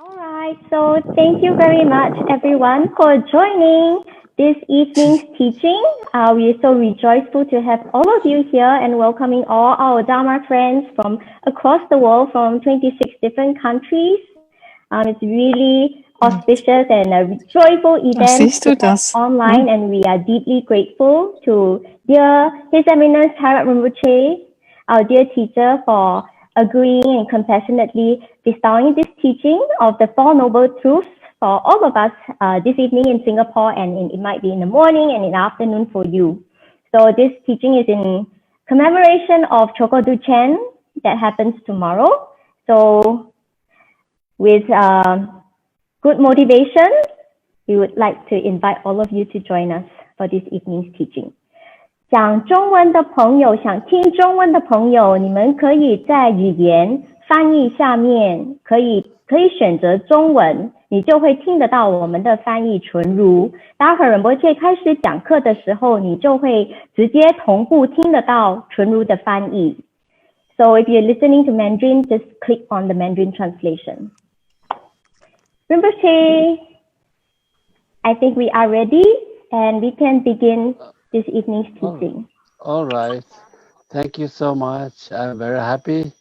All right, so thank you very much, everyone, for joining this evening's teaching. We are so rejoiceful to have all of you here and welcoming all our Dharma friends from across the world from 26 different countries. It's really auspicious and a joyful event to have online, and we are deeply grateful to dear His Eminence Harap Rinpoche, our dear teacher, for agreeing and compassionately bestowing this teaching of the Four Noble Truths for all of us this evening in Singapore, and it might be in the morning and in the afternoon for you. So this teaching is in commemoration of Chokhor Duchen that happens tomorrow. So with good motivation, we would like to invite all of you to join us for this evening's teaching. 讲中文的朋友，想听中文的朋友，你们可以在语言翻译下面可以选择中文，你就会听得到我们的翻译纯如。待会儿仁波切开始讲课的时候，你就会直接同步听得到纯如的翻译。So if you're listening to Mandarin, just click on the Mandarin translation. Rinpoche, I think we are ready and we can begin this evening's teaching. All right. Thank you so much. I'm very happy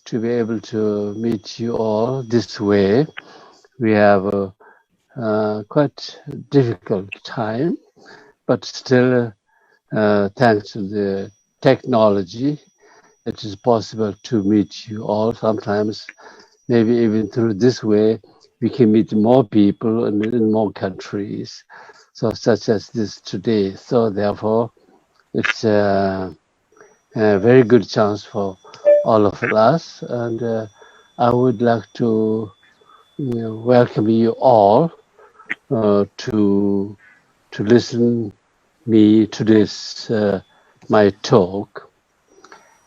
to be able to meet you all this way. We have a quite difficult time, but still, thanks to the technology, it is possible to meet you all. Sometimes, maybe even through this way, we can meet more people in more countries. So such as this today. So therefore, it's a very good chance for all of us. And I would like to welcome you all to listen me to this my talk.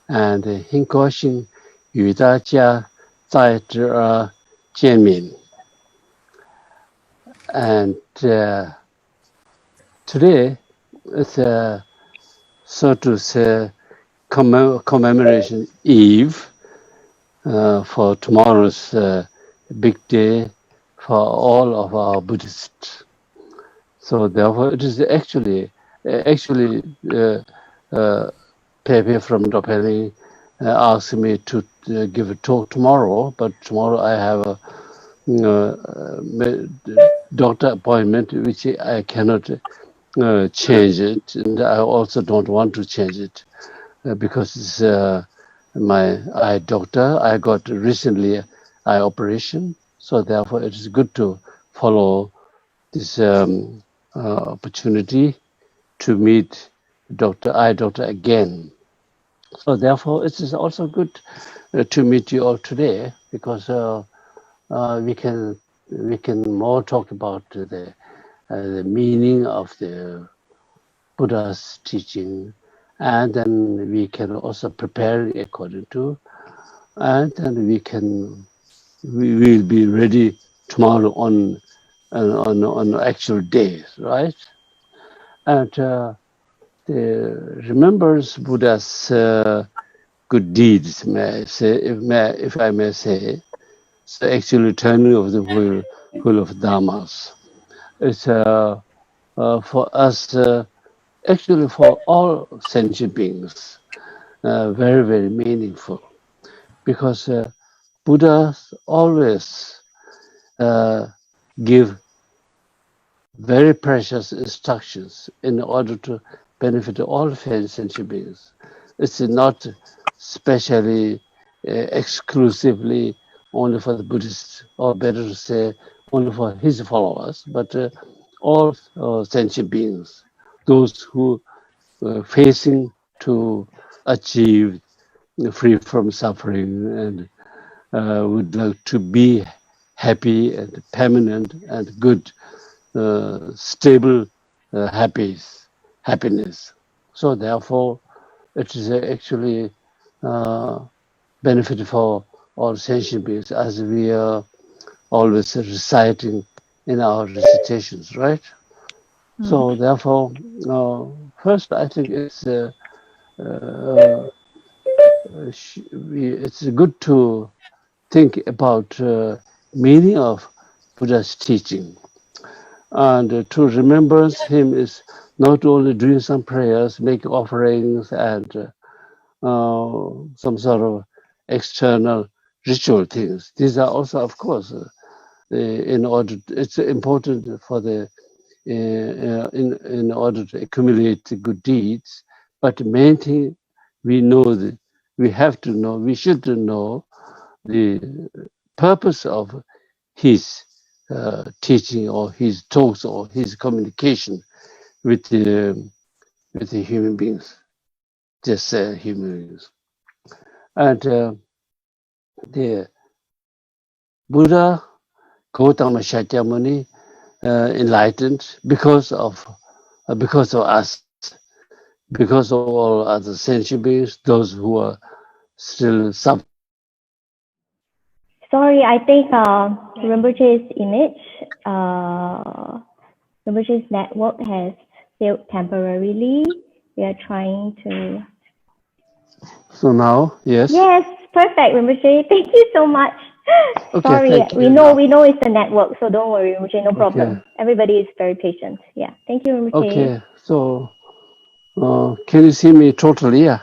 And 很高兴与大家在这儿见面。And today is so to say commemoration eve for tomorrow's big day for all of our Buddhists. So therefore, it is actually Pepe from Dro-Phen asked me to give a talk tomorrow, but tomorrow I have a doctor appointment which I cannot change it, and I also don't want to change it because it's my eye doctor. I got recently eye operation, so therefore it is good to follow this opportunity to meet eye doctor again. So therefore it is also good to meet you all today because we can more talk about the meaning of the Buddha's teaching, and then we can also prepare according to, and then we will be ready tomorrow on actual days, right? And remembers Buddha's good deeds, if I may say. So actually turning of the wheel of dharmas. It's for us, actually for all sentient beings, very, very meaningful. Because Buddha always give very precious instructions in order to benefit all sentient beings. It's not specially, exclusively only for the Buddhists, or better to say, only for his followers, but all sentient beings, those who are facing to achieve free from suffering and would like to be happy and permanent and good, stable happiness. So therefore, it is actually benefit for all sentient beings, as we are always reciting in our recitations, right? So therefore, first I think it's good to think about meaning of Buddha's teaching. And to remember him is not only doing some prayers, make offerings, and some sort of external ritual things. These are also, of course, in order. It's important for the in order to accumulate good deeds. But the main thing we know that we have to know, we should know the purpose of his teaching or his talks or his communication with the human beings, just human beings. And the Buddha Gautama Shakyamuni enlightened because of us, because of all other sentient beings, those who are still sub. Sorry, I think Rinpoche's image, Rinpoche's network has failed temporarily. We are trying to. So now, yes. Yes, perfect, Rinpoche. Thank you so much. Okay, sorry, thank we you. know it's the network, so don't worry, Rinpoche, no problem. Okay. Everybody is very patient. Yeah, thank you, Rinpoche. Okay, so can you see me totally? Yeah.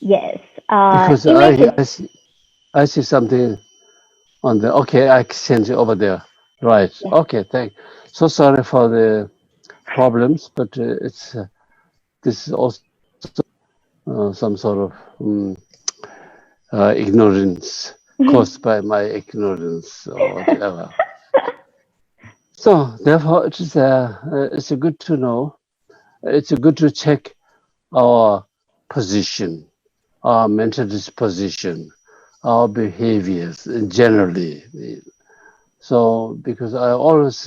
Yes. Because I see something on the. Okay, I send it over there. Right. Yeah. Okay. So sorry for the problems, but it's this is also some sort of ignorance caused by my ignorance or whatever. So therefore, it's a good to know. It's a good to check our position, our mental disposition, our behaviors generally. So because I always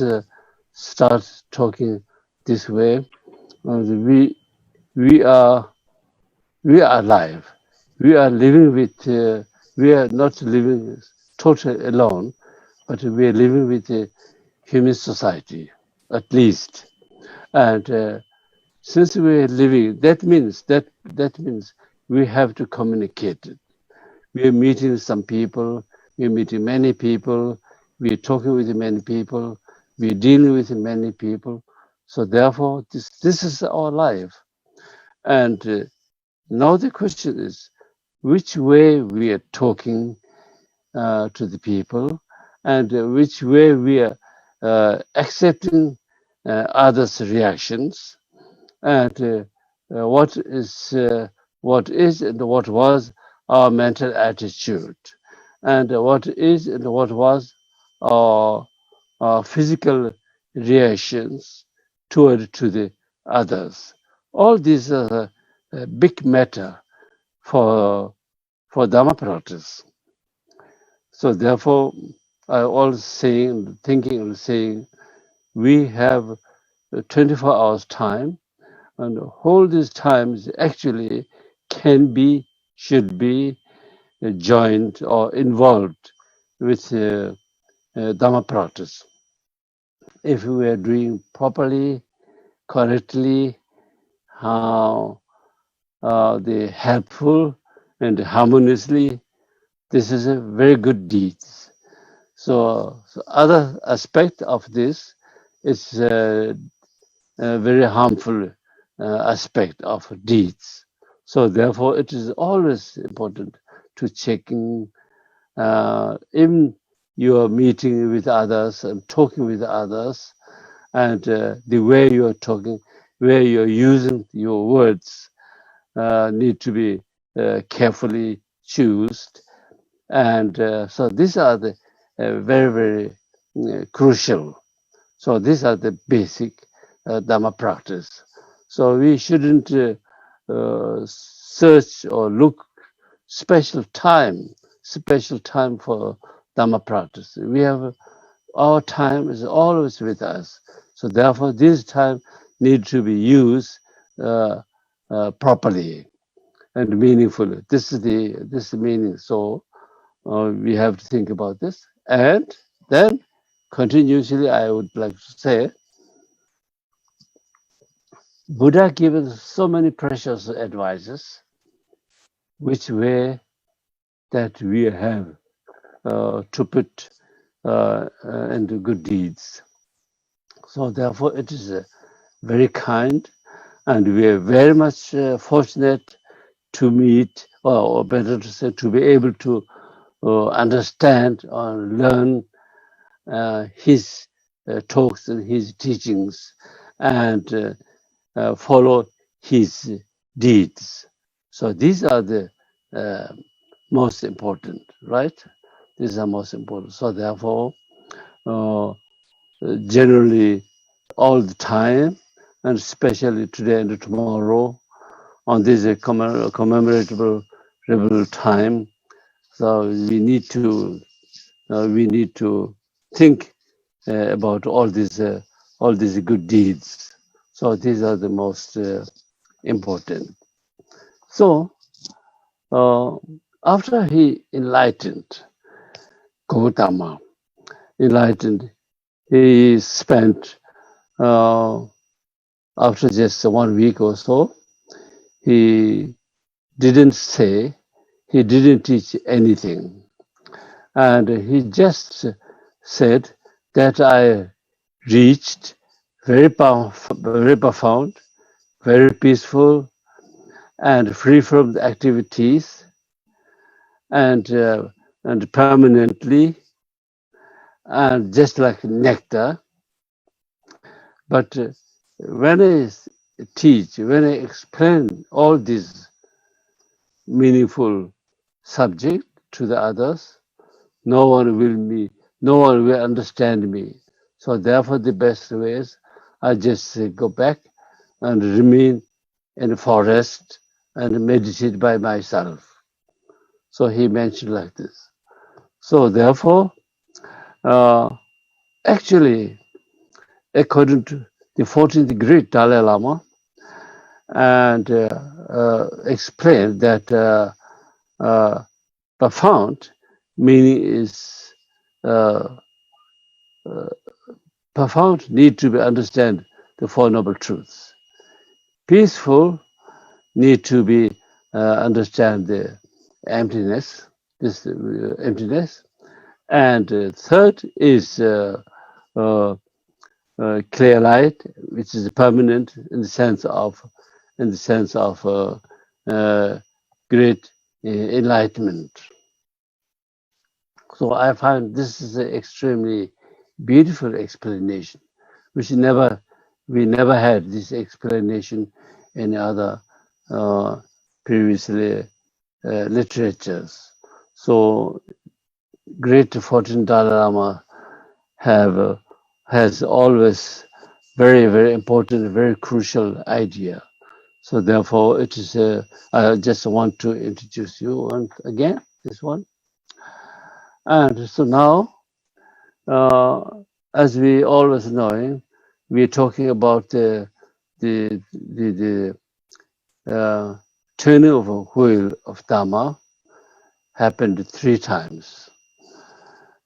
start talking this way, we are alive. We are living with. We are not living totally alone, but we are living with a human society, at least. And since we are living, that means we have to communicate. We are meeting some people. We are meeting many people. We are talking with many people. We are dealing with many people. So therefore, this is our life. And now the question is, which way we are talking to the people, and which way we are accepting others' reactions, and what is and what was our mental attitude, and what is and what was our physical reactions toward to the others. All these are a big matter for Dharma practice. So therefore, I always thinking and saying, we have 24 hours time, and all these times actually should be joined or involved with Dhamma practice. If we are doing properly, correctly, how the helpful and harmoniously, this is a very good deed. So other aspect of this is a very harmful aspect of deeds. So therefore, it is always important to checking in your meeting with others and talking with others, and the way you are talking, where you are using your words, need to be carefully chosen. And so these are the very, very crucial. So these are the basic Dhamma practice. So we shouldn't search or look special time for Dhamma practice. We have our time is always with us. So therefore, this time need to be used properly and meaningfully. This is the meaning. So we have to think about this. And then continuously, I would like to say, Buddha given so many precious advices, which way that we have to put and good deeds. So therefore, it is very kind, and we are very much fortunate to meet, or better to say, to be able to understand or learn his talks and his teachings, and follow his deeds. So these are the most important, right? These are most important. So therefore, generally, all the time, and especially today and tomorrow, on this commemoratable time, so we need to think about all these good deeds. So these are the most important. So after he enlightened, Gautama enlightened, he spent after just 1 week or so, he didn't say, he didn't teach anything, and he just said that I reached very profound, very peaceful, and free from the activities, and permanently, and just like nectar. But when I teach, when I explain all these meaningful subject to the others, no one will understand me. So therefore, the best way is I just go back and remain in the forest and meditate by myself. So he mentioned like this. So therefore, actually, according to the 14th great Dalai Lama, and explained that profound meaning is profound need to be understand the Four Noble Truths. Peaceful need to be understand the emptiness, this emptiness, and third is clear light, which is permanent in the sense of great enlightenment. So I find this is an extremely beautiful explanation, which we never had this explanation in other previously literatures. So great 14th Dalai Lama has always very important, very crucial idea. So therefore, it is. I just want to introduce you once again this one. And so now, as we always know, we're talking about the turning of a wheel of Dharma happened 3 times.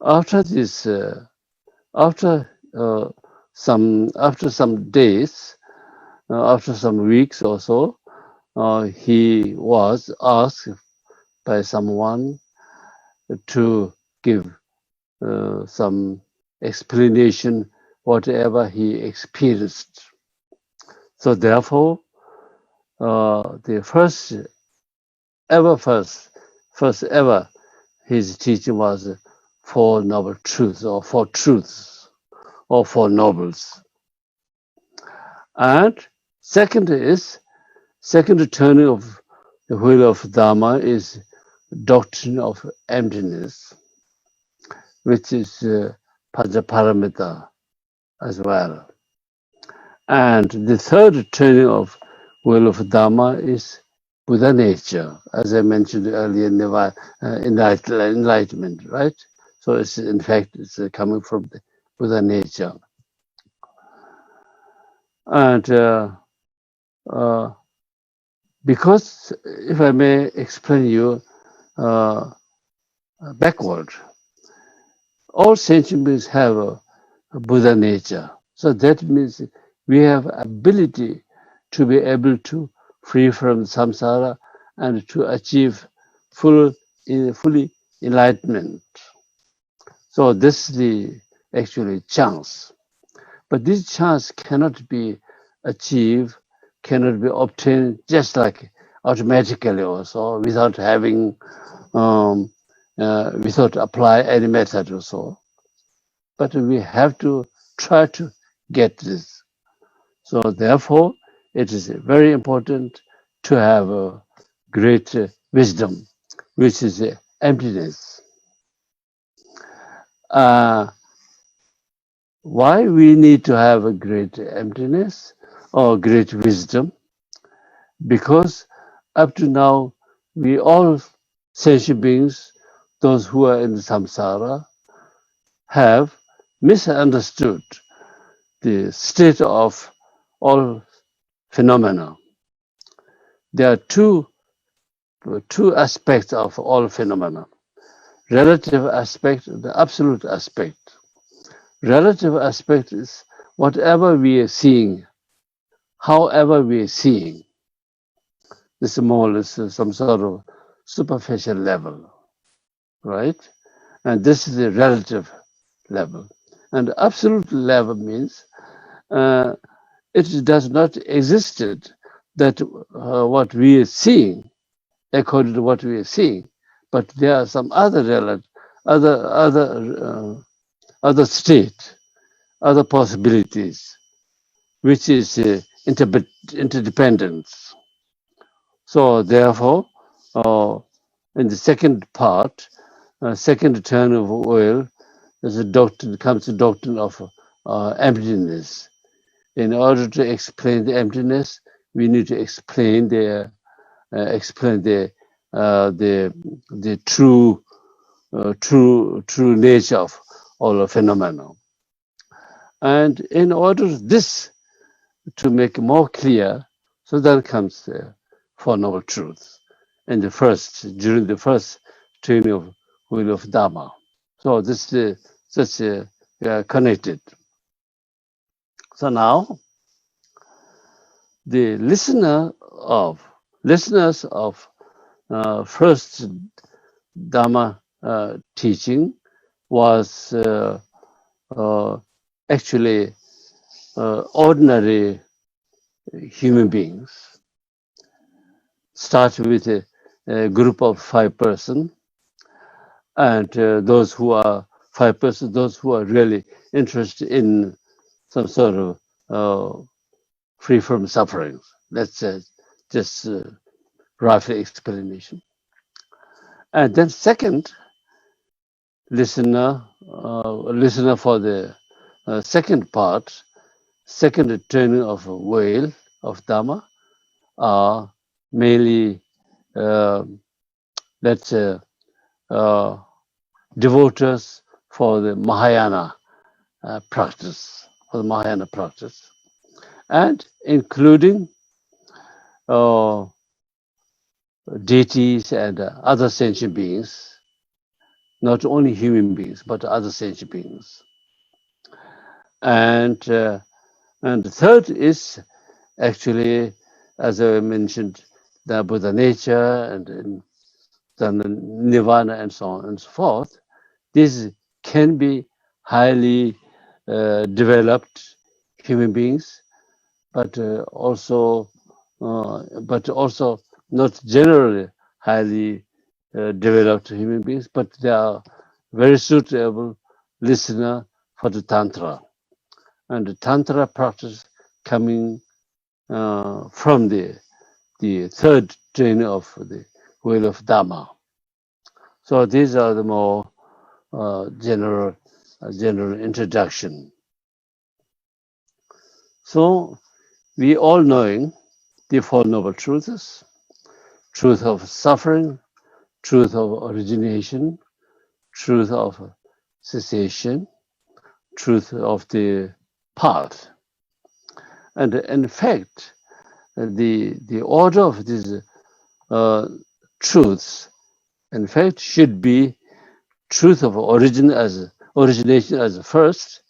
After this, after some days, after some weeks or so, he was asked by someone to give some explanation, whatever he experienced. So therefore, the first ever, his teaching was Four Noble Truths, or Four Truths, or Four Nobles. And second turning of the wheel of Dharma is doctrine of emptiness, which is Paramita as well. And the third turning of wheel of Dharma is Buddha nature, as I mentioned earlier, enlightenment, right? So it's in fact it's coming from the Buddha nature. And because, if I may explain you backward, all sentient beings have a Buddha nature. So that means we have ability to be able to free from samsara and to achieve fully enlightenment. So this is the actually chance. But this chance cannot be achieved, cannot be obtained just like automatically also without having, without apply any method or so. But we have to try to get this. So therefore, it is very important to have a great wisdom, which is emptiness. Why we need to have a great emptiness or great wisdom? Because up to now, we all sentient beings, those who are in the samsara, have misunderstood the state of all phenomena. There are two aspects of all phenomena: relative aspect and the absolute aspect. Relative aspect is whatever we are seeing, however we are seeing. This is more or less some sort of superficial level, right? And this is the relative level. And the absolute level means it does not exist that what we are seeing, according to what we are seeing, but there are some other state, other possibilities, which is interdependence. So therefore, in the second part, second turn of oil, there's a doctrine, comes the doctrine of emptiness. In order to explain the emptiness, we need to explain the true nature of all the phenomena. And in order this to make more clear, so then comes the Four Noble Truths during the first training of Wheel of Dharma. So this is connected. So now the listeners of first Dharma teaching was actually ordinary human beings. Start with a group of 5 persons, and those who are 5 persons, those who are really interested in some sort of free from suffering. That's just roughly explanation. And then second listener for the second part, second turning of a whale of Dharma, are mainly let's say devotees for the Mahayana practice, and including deities and other sentient beings, not only human beings but other sentient beings. And the third is actually, as I mentioned, the Buddha nature and the nirvana and so on and so forth. These can be highly developed human beings, but also not generally highly developed human beings, but they are very suitable listener for the Tantra. And the Tantra practice coming from the third train of the Wheel of Dharma. So these are the more general introduction. So we all knowing the Four Noble Truths: truth of suffering, truth of origination, truth of cessation, truth of the path. And in fact, the order of these truths, in fact, should be truth of origination as first,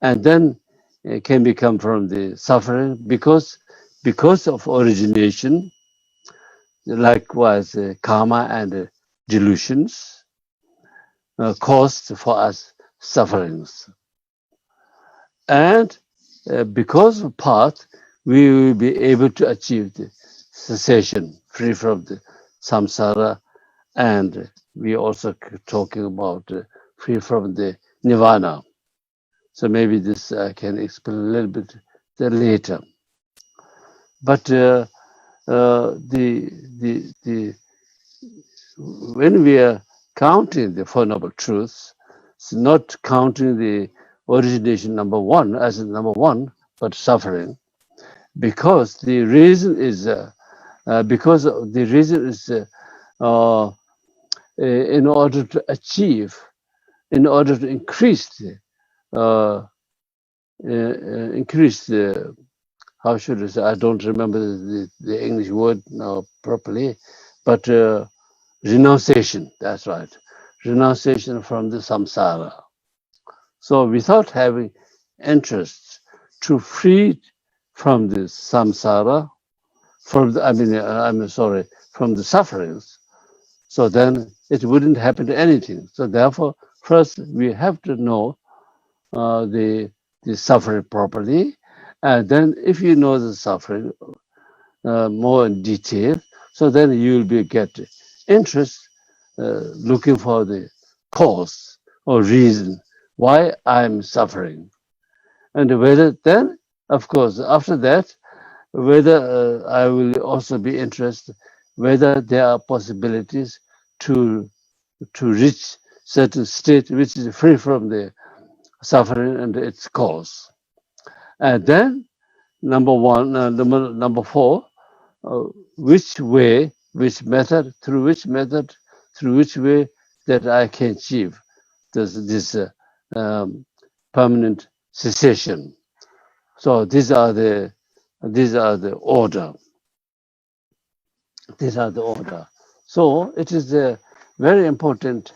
and then it can become from the suffering because of origination, likewise karma and delusions, caused for us sufferings. And because of path, we will be able to achieve the cessation, free from the samsara, and we also talking about free from the nirvana. So maybe this I can explain a little bit later. But the when we are counting the Four Noble Truths, it's not counting the origination number one as number one, but suffering, because the reason is in order to achieve, in order to increase the how should I say? I don't remember the English word now properly, but renunciation. That's right, renunciation from the samsara. So without having interest to free from the samsara, from the, from the sufferings, so then it wouldn't happen to anything. So therefore, first we have to know the suffering properly, and then if you know the suffering more in detail, so then you will be get interest looking for the cause or reason why I'm suffering, and whether then, of course, after that, whether I will also be interested whether there are possibilities to reach certain state which is free from the suffering and its cause. And then number four, which way, which method, through which way that I can achieve this permanent cessation. So these are the order. These are the order. So it is very important.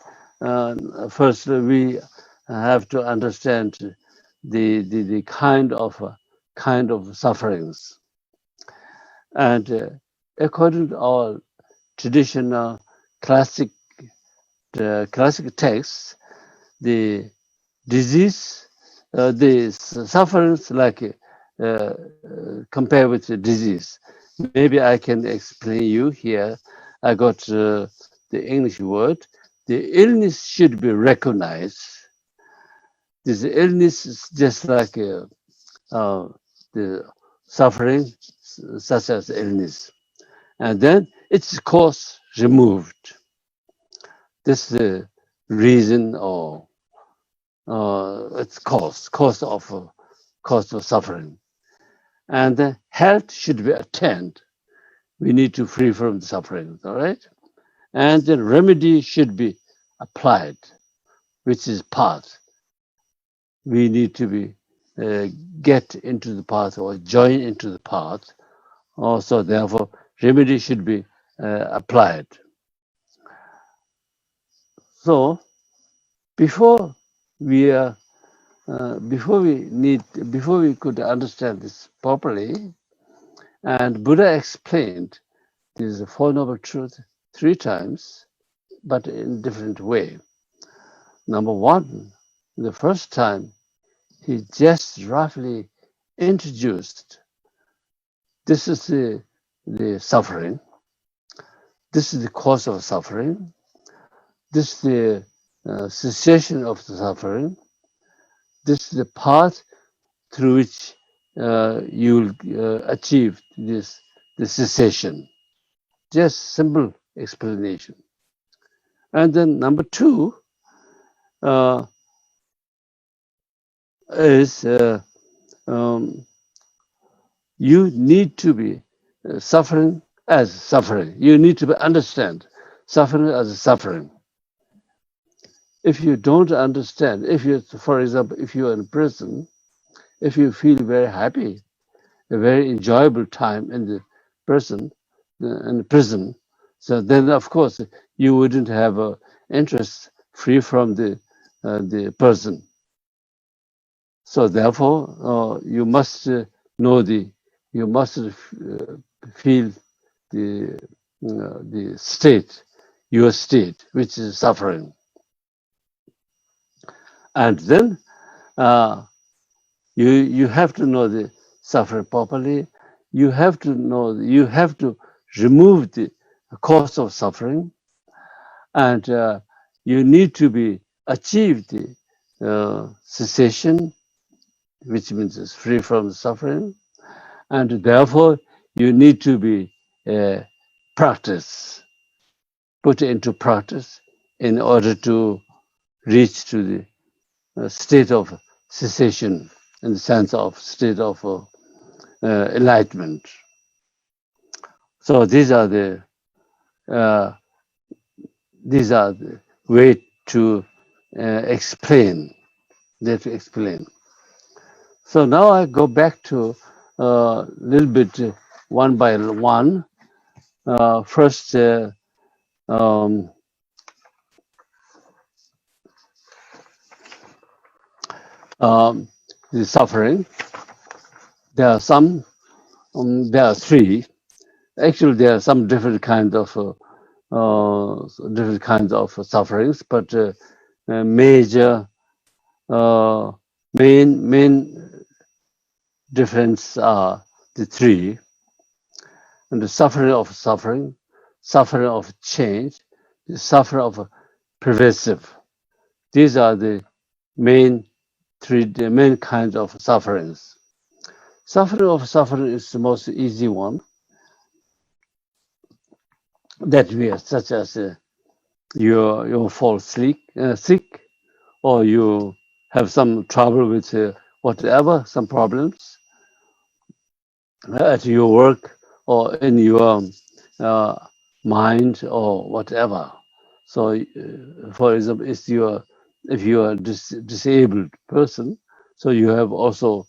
First, we have to understand the kind of sufferings, and according to our traditional classic texts, the disease, the sufferings like compare with the disease. Maybe I can explain you here. I got the English word. The illness should be recognized. This illness is just like the suffering, such as illness, and then its cause removed. This is the reason or its cause of suffering, and the health should be attained. We need to free from the suffering, all right? And the remedy should be applied, which is path. We need to be get into the path or join into the path. Also, therefore, remedy should be applied. So, before we could understand this properly, and Buddha explained this Four Noble Truths 3 times, but in different way. Number one, the first time, he just roughly introduced, this is the suffering, this is the cause of suffering, this is the cessation of the suffering, this is the path through which you will achieve the cessation. Just simple explanation. And then number two is you need to be suffering as suffering. You need to understand suffering as suffering. If you don't understand, for example, if you are in prison, if you feel very happy, a very enjoyable time in the prison, so then of course you wouldn't have an interest free from the person. So therefore, you must you must feel the state, your state, which is suffering. And then you have to know the suffering properly. You have to remove the cause of suffering, and you need to achieve the cessation, which means it's free from suffering, and therefore you need to be put into practice in order to reach to the state of cessation, in the sense of state of enlightenment. So these are the way to explain. So now I go back to a little bit one by one. First, the suffering. There are some. There are three. Actually, there are some different kinds of sufferings, but major main difference are the three: and the suffering, suffering of change, the suffering of pervasive. These are the main kinds of sufferings. Suffering is the most easy one that we are, such as you fall sick, or you have some trouble with whatever, some problems at your work or in your mind or whatever. So, for example, if you are disabled person, so you have also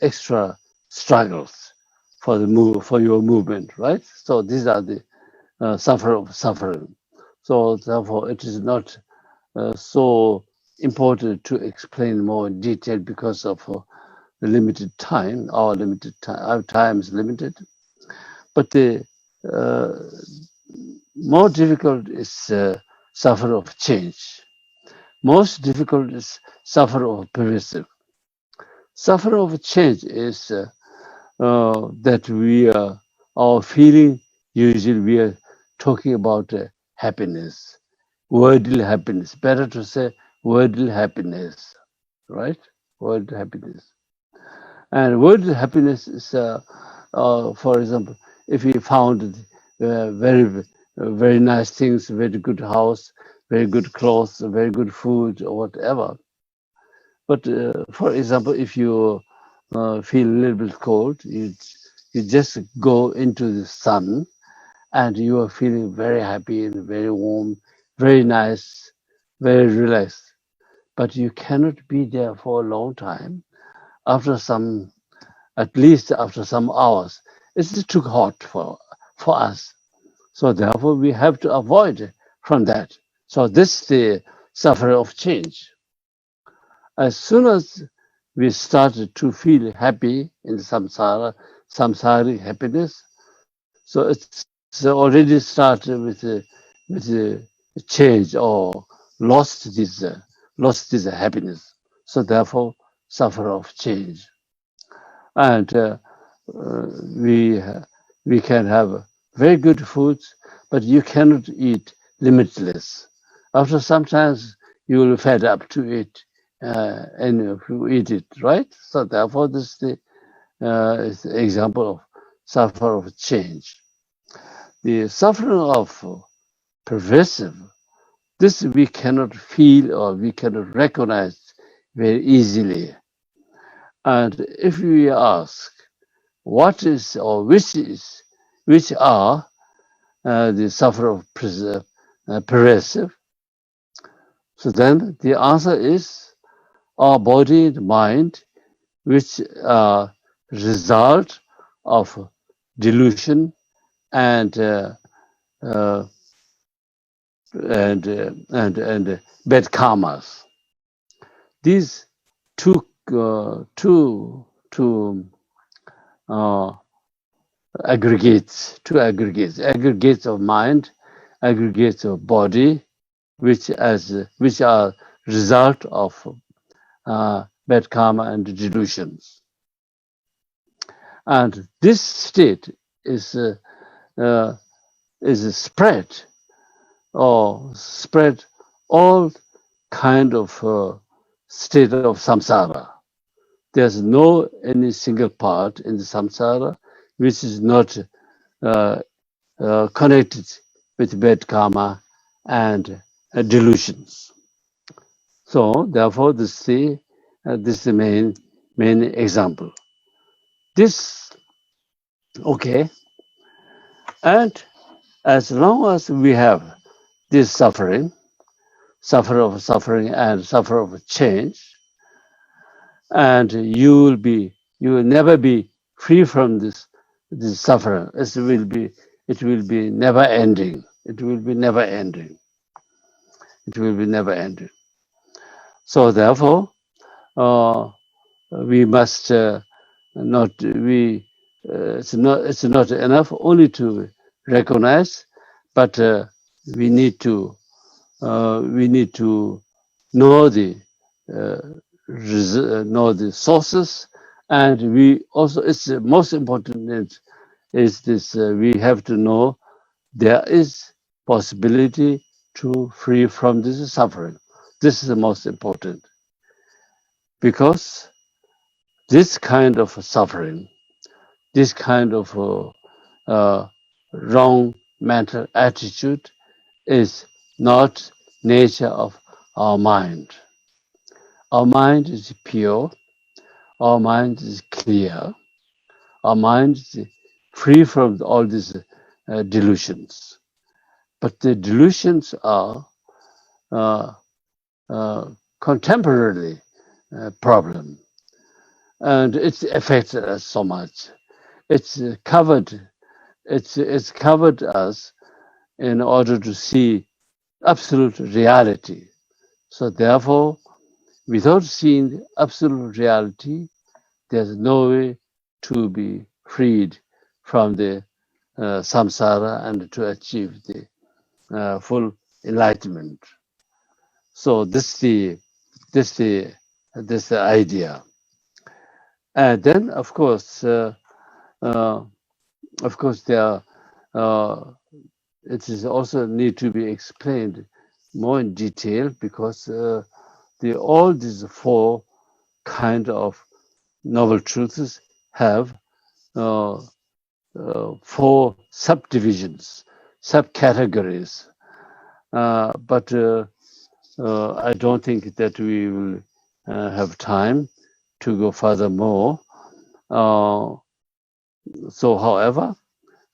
extra struggles for your movement, right? So these are the suffering. So therefore, it is not so important to explain more in detail because of the limited time. Our time is limited. But the more difficult is suffer of change. Most difficult is suffer of pervasive. Suffer of change is that we are our feeling. Usually, we are talking about happiness, worldly happiness. Better to say worldly happiness, right? Worldly happiness. And worldly happiness is, for example, if we found very nice things, very good house, very good clothes, very good food, or whatever. But for example, if you feel a little bit cold, you just go into the sun, and you are feeling very happy and very warm, very nice, very relaxed. But you cannot be there for a long time. At least after some hours, it's too hot for us. So therefore, we have to avoid from that. So this is the suffering of change. As soon as we started to feel happy in samsaric happiness, so it's already started with a change or lost this happiness. So therefore, suffer of change, and we can have very good foods, but you cannot eat limitless. After sometimes you will fed up to it, and if you eat it, right? So therefore, this is the example of suffer of change. The suffering of pervasive, this we cannot feel or we cannot recognize very easily. And if we ask, what is or which are the suffer of pervasive, so then the answer is our body and mind, which are result of delusion and bad karmas. These two aggregates of mind, aggregates of body, which are result of bad karma and delusions. And this state is spread all kind of state of samsara. There's no any single part in the samsara which is not connected with bad karma and delusions. So therefore, this is the main example. This okay, and as long as we have this suffering and suffer of change, and you will never be free from this suffering. It will be never ending. It will be never ending. It will be never ending. So therefore, we must not we. It's not enough only to recognize, but we need to know the sources, and we also, it's most important is this, we have to know there is possibility to free from this suffering. This is the most important, because this kind of suffering, this kind of wrong mental attitude is not nature of our mind. Our mind is pure, our mind is clear, our mind is free from all these delusions. But the delusions are contemporary problem, and it affects us so much. It's covered us in order to see absolute reality. So therefore, without seeing the absolute reality, there's no way to be freed from the samsara and to achieve the full enlightenment. So this is the idea. And then, of course, there it is also need to be explained more in detail, because all these four kind of noble truths have four subdivisions, subcategories. But I don't think that we will have time to go furthermore. So, however,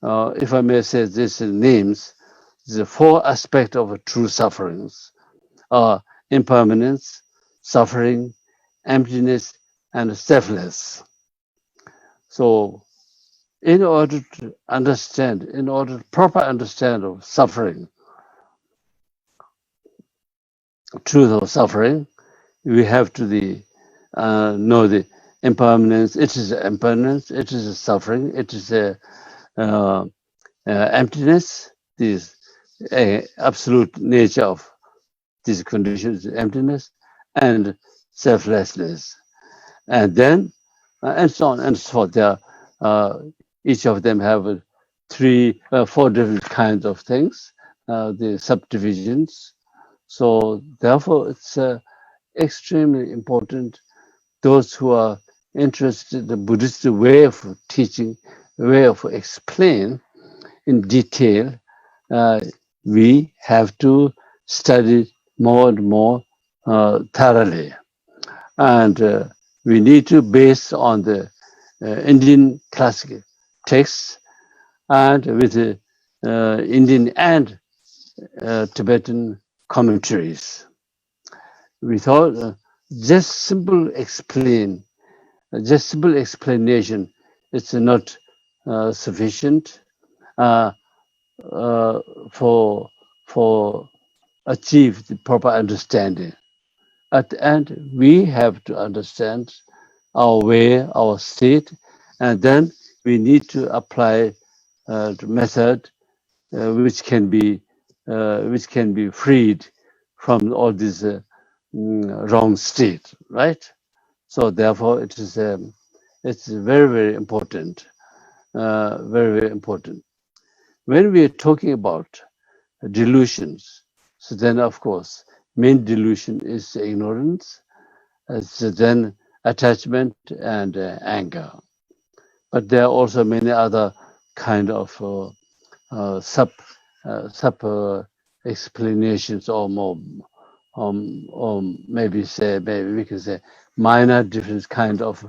if I may say this names, the four aspects of true sufferings are impermanence, suffering, emptiness, and selfless. So, in order to proper understand of suffering, truth of suffering, we have to know the impermanence. It is impermanence. It is a suffering. It is a emptiness. This absolute nature of these conditions, emptiness and selflessness, and then and so on and so forth. There, each of them have four different kinds of things, the subdivisions. So therefore, it's extremely important. Those who are interested in the Buddhist way of teaching, way of explain in detail, we have to study more and more thoroughly, and we need to base on the Indian classic texts and with the Indian and Tibetan commentaries. We thought just simple explanation, it's not sufficient for achieve the proper understanding. At the end, we have to understand our way, our state, and then we need to apply the method which can be freed from all these wrong state, right? So therefore, it's very, very important, very, very important. When we are talking about delusions, so then of course, main delusion is ignorance, so then attachment and anger. But there are also many other kind of sub explanations or more, or maybe we can say minor different kind of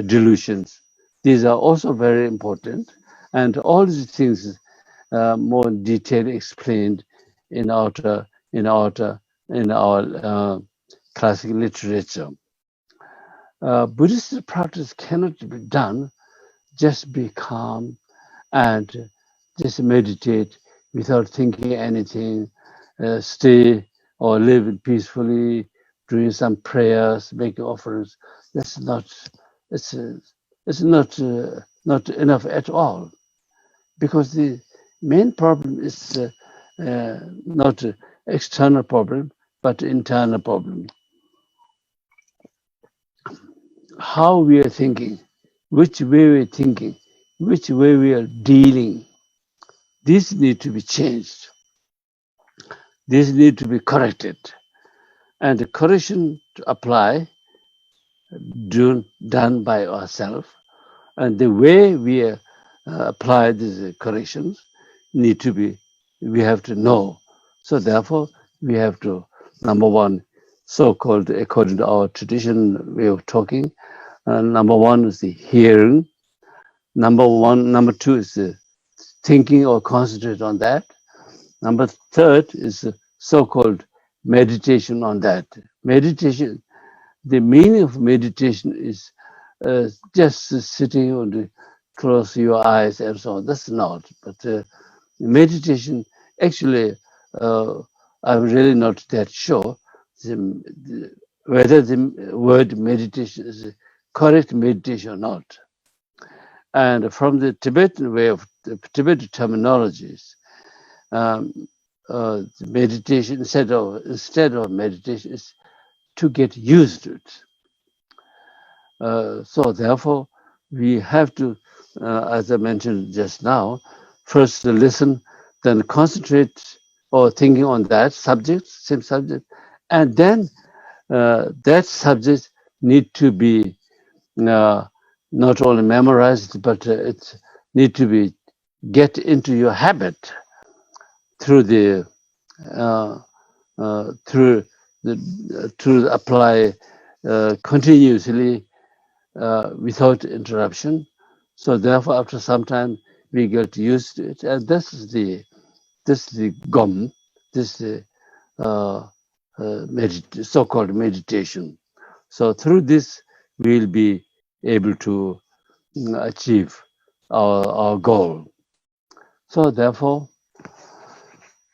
delusions. These are also very important, and all these things more in detail explained in our classic literature. Buddhist practice cannot be done just be calm and just meditate without thinking anything, stay or live peacefully, doing some prayers, making offerings. That's not, it's not enough at all, because the main problem is not external problem, but internal problem. How we are thinking, which way we are thinking, which way we are dealing. This need to be changed. This need to be corrected. And the correction to apply done by ourselves. And the way we apply these corrections we have to know. So therefore, we have to, number one, so-called, according to our tradition way of talking, number one is the hearing. Number two is the thinking or concentrate on that. Number third is so-called meditation on that. Meditation, the meaning of meditation is just sitting on close your eyes and so on. That's not. But meditation, actually, I'm really not that sure whether the word meditation is a correct meditation or not. And from the Tibetan way of the Tibetan terminologies, meditation instead of meditation is to get used to it. So therefore, we have to, as I mentioned just now, first to listen, then concentrate or thinking on that subject, same subject, and then that subject need to be not only memorized, but it need to be get into your habit through the to apply continuously without interruption. So therefore, after some time, we get used to it, and this is the gom, this is the so-called meditation. So through this, we'll be able to achieve our goal. So therefore,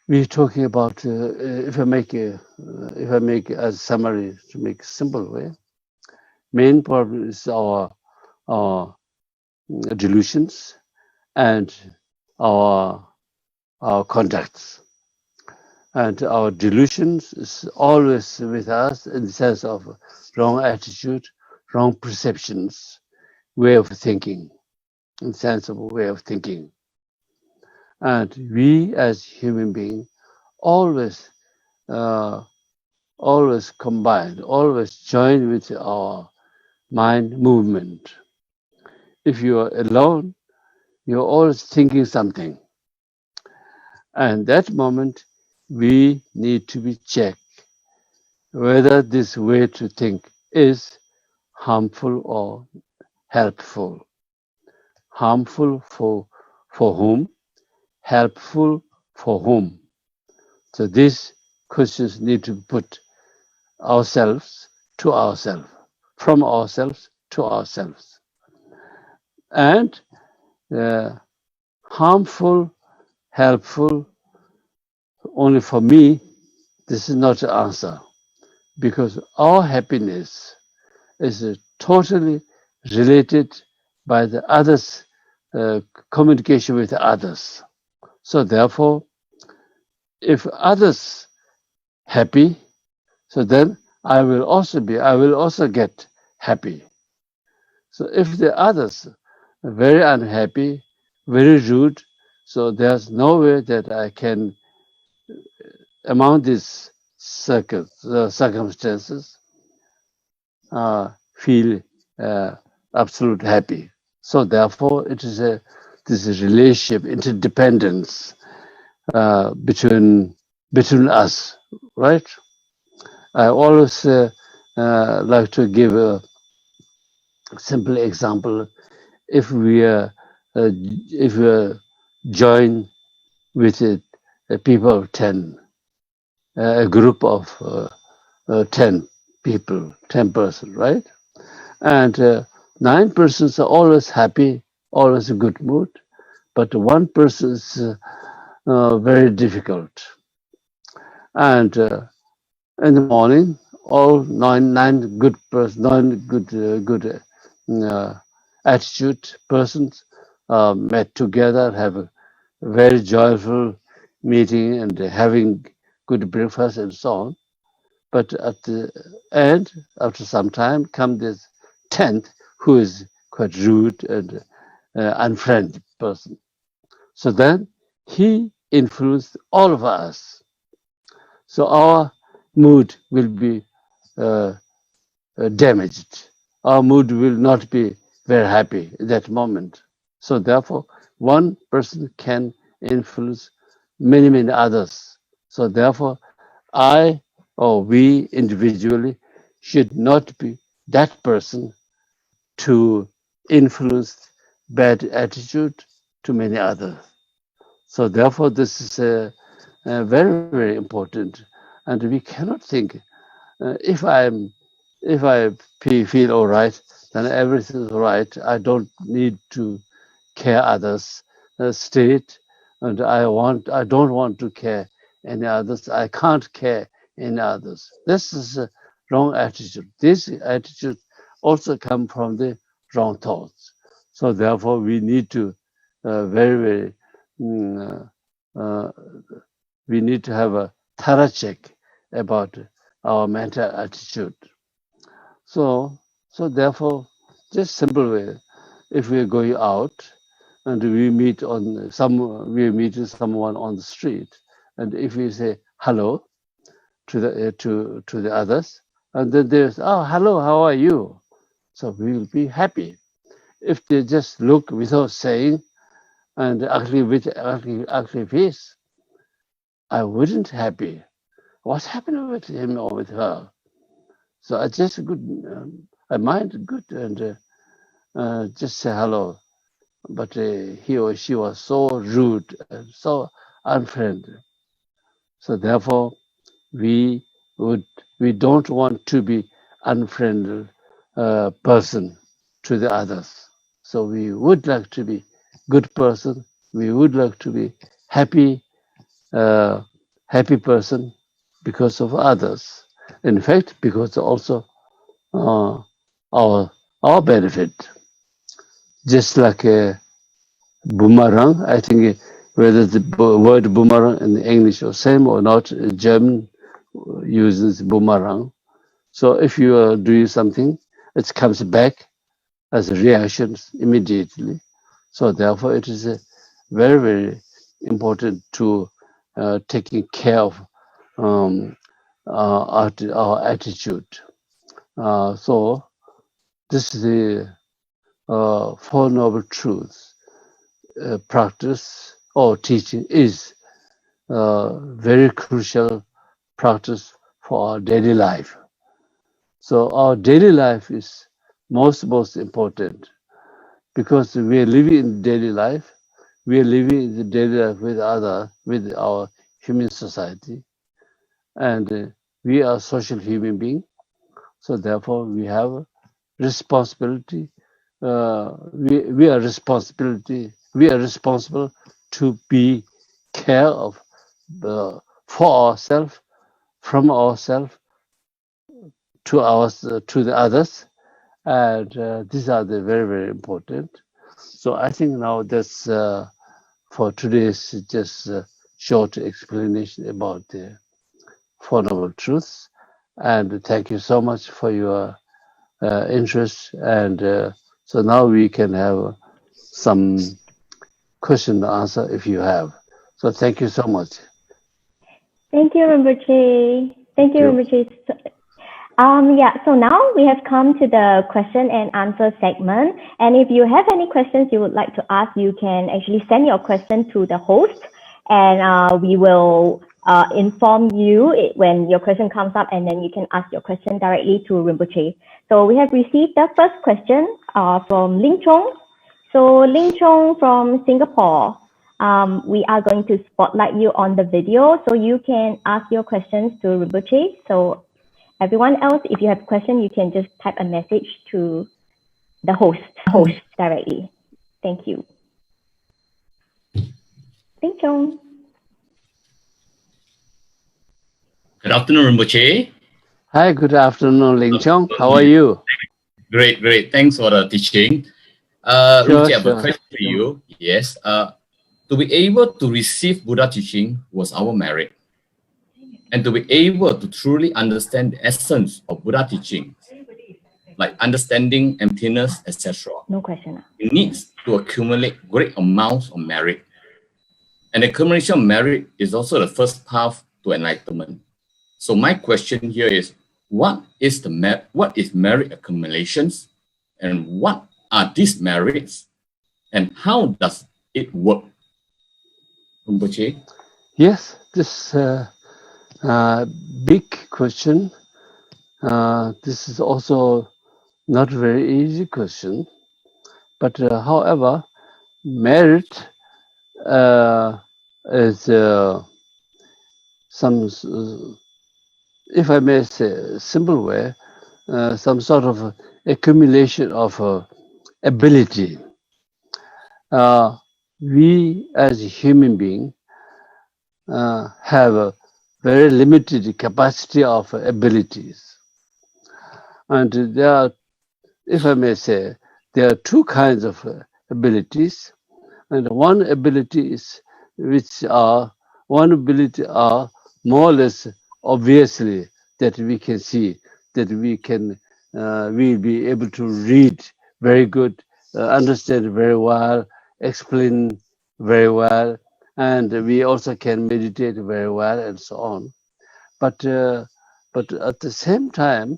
we're talking about if I make a summary to make a simple way, main problem is our delusions and our conducts. And our delusions is always with us in the sense of wrong attitude, wrong perceptions, way of thinking, in the sense of way of thinking. And we as human beings always combine, always join with our mind movement. If you are alone, you're always thinking something. And that moment, we need to be checked whether this way to think is harmful or helpful. Harmful for whom? Helpful for whom? So these questions need to be put ourselves to ourselves, from ourselves to ourselves. And harmful, helpful, only for me, this is not the answer, because our happiness is totally related by the others, communication with others. So therefore, if others happy, so then I will also get happy. So if the others are very unhappy, very rude, so there's no way that I can, among these circumstances, feel absolute happy. So therefore, it is this relationship, interdependence between us, right? I always like to give a simple example. If we are joined with a people of 10, a group of 10 people, 10 persons, right? And 9 persons are always happy, always in good mood, but one person is very difficult. And in the morning, all nine good person, good attitude persons met together, have a very joyful meeting and having good breakfast and so on. But at the end, after some time, come this 10th, who is quite rude and unfriendly person. So then he influenced all of us. So our mood will be uh, damaged. Our mood will not be very happy at that moment. So therefore, one person can influence many others. So therefore, I or we individually should not be that person to influence bad attitude to many others. So therefore, this is very important, and we cannot think if I feel all right, then everything is right. I don't need to care others' state, and I don't want to care any others. I can't care any others. This is a wrong attitude. This attitude also come from the wrong thoughts. So therefore, we need to very mm, uh, we need to have a thorough check about our mental attitude. So, therefore, just simple way. If we are going out and we meet someone on the street, and if we say hello to the others, and then there's hello, how are you? So we will be happy. If they just look without saying and actually with actually face, I wouldn't happy. What's happening with him or with her? So I just good, I mind good and just say hello. But he or she was so rude and so unfriendly. So therefore, we would we don't want to be unfriendly person to the others. So we would like to be good person. We would like to be happy, happy person because of others. In fact, because also uh, our benefit, just like a boomerang. I think whether the word boomerang in English or same or not, German uses boomerang. So if you are doing something, it comes back as a reaction immediately. So therefore, it is very important to taking care of our attitude. So this is the Four Noble Truths. Practice or teaching is very crucial practice for our daily life. So our daily life is most important because we are living in daily life. We are living in the daily life with our human society, and we are social human beings. So therefore, we have responsibility. We are responsible to be care of for ourselves, from ourselves to the others, and these are the very important. So I think now that's for today's just short explanation about the Four Noble Truths. and thank you so much for your interest. And so now we can have some question and answer if you have. So thank you so much. Thank you, Rinpoche. Thank you, Rinpoche. So now we have come to the question and answer segment. And if you have any questions you would like to ask, you can actually send your question to the host, and we will inform you when your question comes up, and then you can ask your question directly to Rinpoche. So we have received the first question from Ling Chong. So Ling Chong from Singapore. We are going to spotlight you on the video so you can ask your questions to Rinpoche. So everyone else, if you have a question, you can just type a message to the host directly. Thank you. Ling Chong. Good afternoon, Rinpoche. Hi, good afternoon, Ling Chong. How are you? Great, great. Thanks for the teaching. Rinpoche, I have a question for you. Yes. To be able to receive Buddha teaching was our merit. And to be able to truly understand the essence of Buddha teaching, like understanding emptiness, etc. No question. It needs to accumulate great amounts of merit. And the accumulation of merit is also the first path to enlightenment. So my question here is, what is merit accumulations, and what are these merits, and how does it work? Rinpoche? Yes, this big question. This is also not a very easy question, but however, merit is some, if I may say, a simple way, some sort of accumulation of ability. We as a human being have a very limited capacity of abilities. And there are, if I may say, there are two kinds of abilities. And one ability are more or less obviously that we can see, that we'll be able to read very good, understand very well, explain very well, and we also can meditate very well and so on. But at the same time,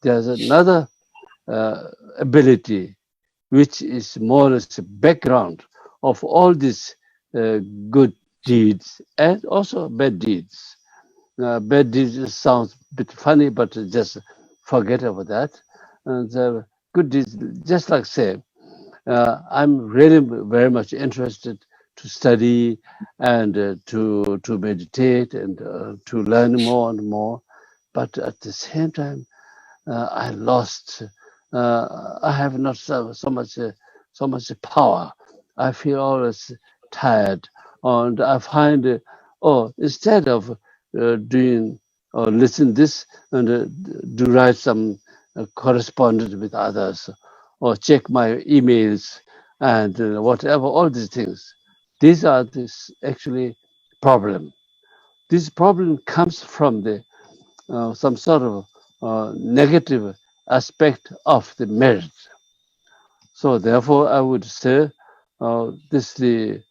there's another ability which is more or less the background of all these good deeds and also bad deeds. Bad deeds sounds a bit funny, but just forget about that. And the good deeds, just like say, I'm really very much interested to study and to meditate and to learn more and more. But at the same time, I lost. I have not so much power. I feel always tired, and I find instead of doing or listen this and do write some correspondence with others or check my emails and whatever, all these things. These are this actually problem. This problem comes from the some sort of negative aspect of the merit. So therefore, I would say this the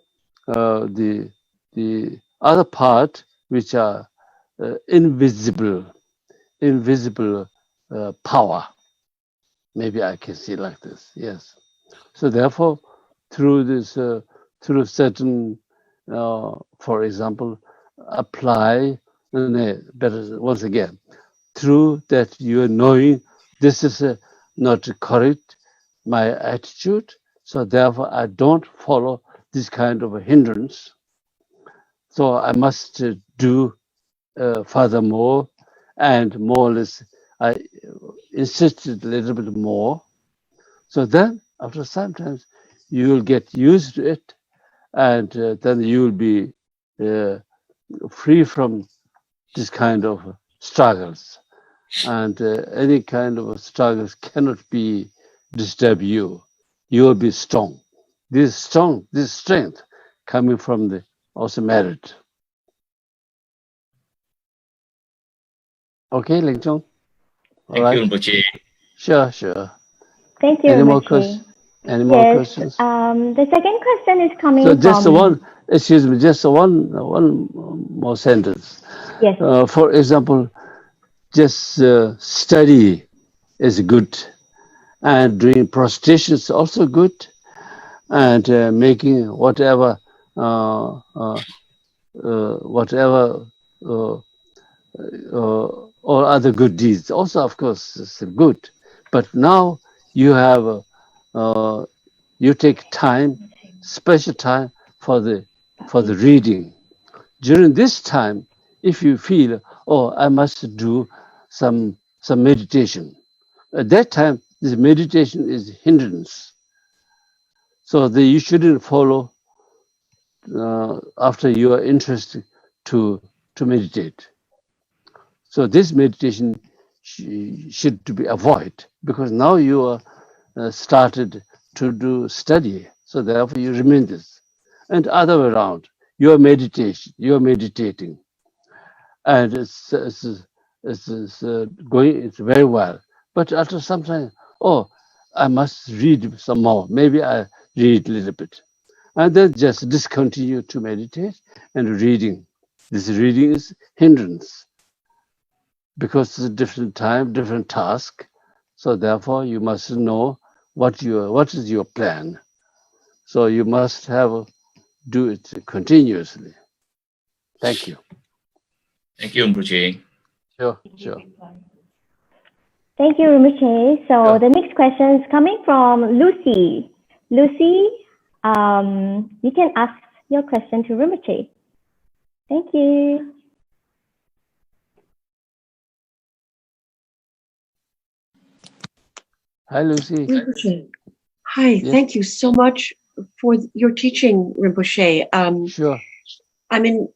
other part which are invisible power. Maybe I can see like this. Yes. So therefore, through this through certain, for example, apply. Better once again, through that you are knowing this is not correct, my attitude. So therefore, I don't follow this kind of a hindrance. So I must do furthermore, and more or less, I insisted a little bit more. So then, after some time, you will get used to it, and then you will be free from this kind of struggles. And any kind of struggles cannot be disturb you. You will be strong. This strength coming from the also merit. Okay, Ling Chung. Thank you, Rinpoche. Sure, sure. Thank you, Any more Rinpoche. questions? Any more Yes. questions? The second question is coming So just from... one, excuse me, just one more sentence. Yes. For example, just study is good, and doing prostration is also good, and making whatever all other good deeds also, of course, is good. But now you have you take time, special time for the reading. During this time, if you feel, oh, I must do some meditation, at that time this meditation is hindrance. So you shouldn't follow after you are interested to meditate. So this meditation should be avoided, because now you are started to do study. So therefore you remain this. And other way around, you are meditating, and it's going, it's very well. But after some time, oh, I must read some more. Maybe I read a little bit, and then just discontinue to meditate and reading. This reading is hindrance, because it's a different time, different task. So therefore, you must know what is your plan. So you must do it continuously. Thank you. Thank you, Rinpoche. Sure. Thank you, Rinpoche. So the next question is coming from Lucy. Lucy, you can ask your question to Rinpoche. Thank you. Hi, Lucy. Rinpoche. Hi, Yes. Thank you so much for your teaching, Rinpoche. Sure. I'm in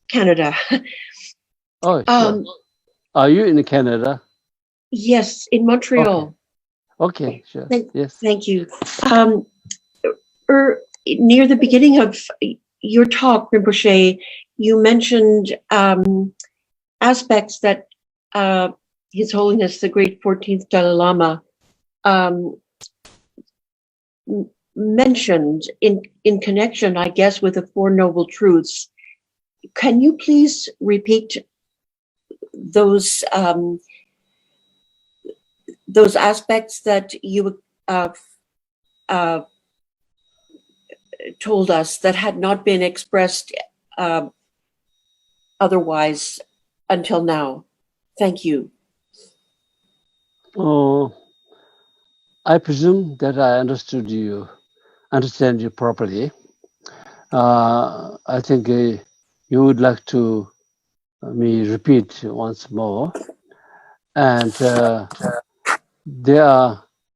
Canada. Oh, sure. Are you in Canada? Yes, in Montreal. Okay, sure. Yes. Thank you. Near the beginning of your talk, Rinpoche, you mentioned aspects that His Holiness the Great 14th Dalai Lama mentioned in connection, I guess, with the Four Noble Truths. Can you please repeat those aspects that you told us that had not been expressed otherwise until now? Thank you. Oh, I presume that I understand you properly. I think you would like to me repeat once more. And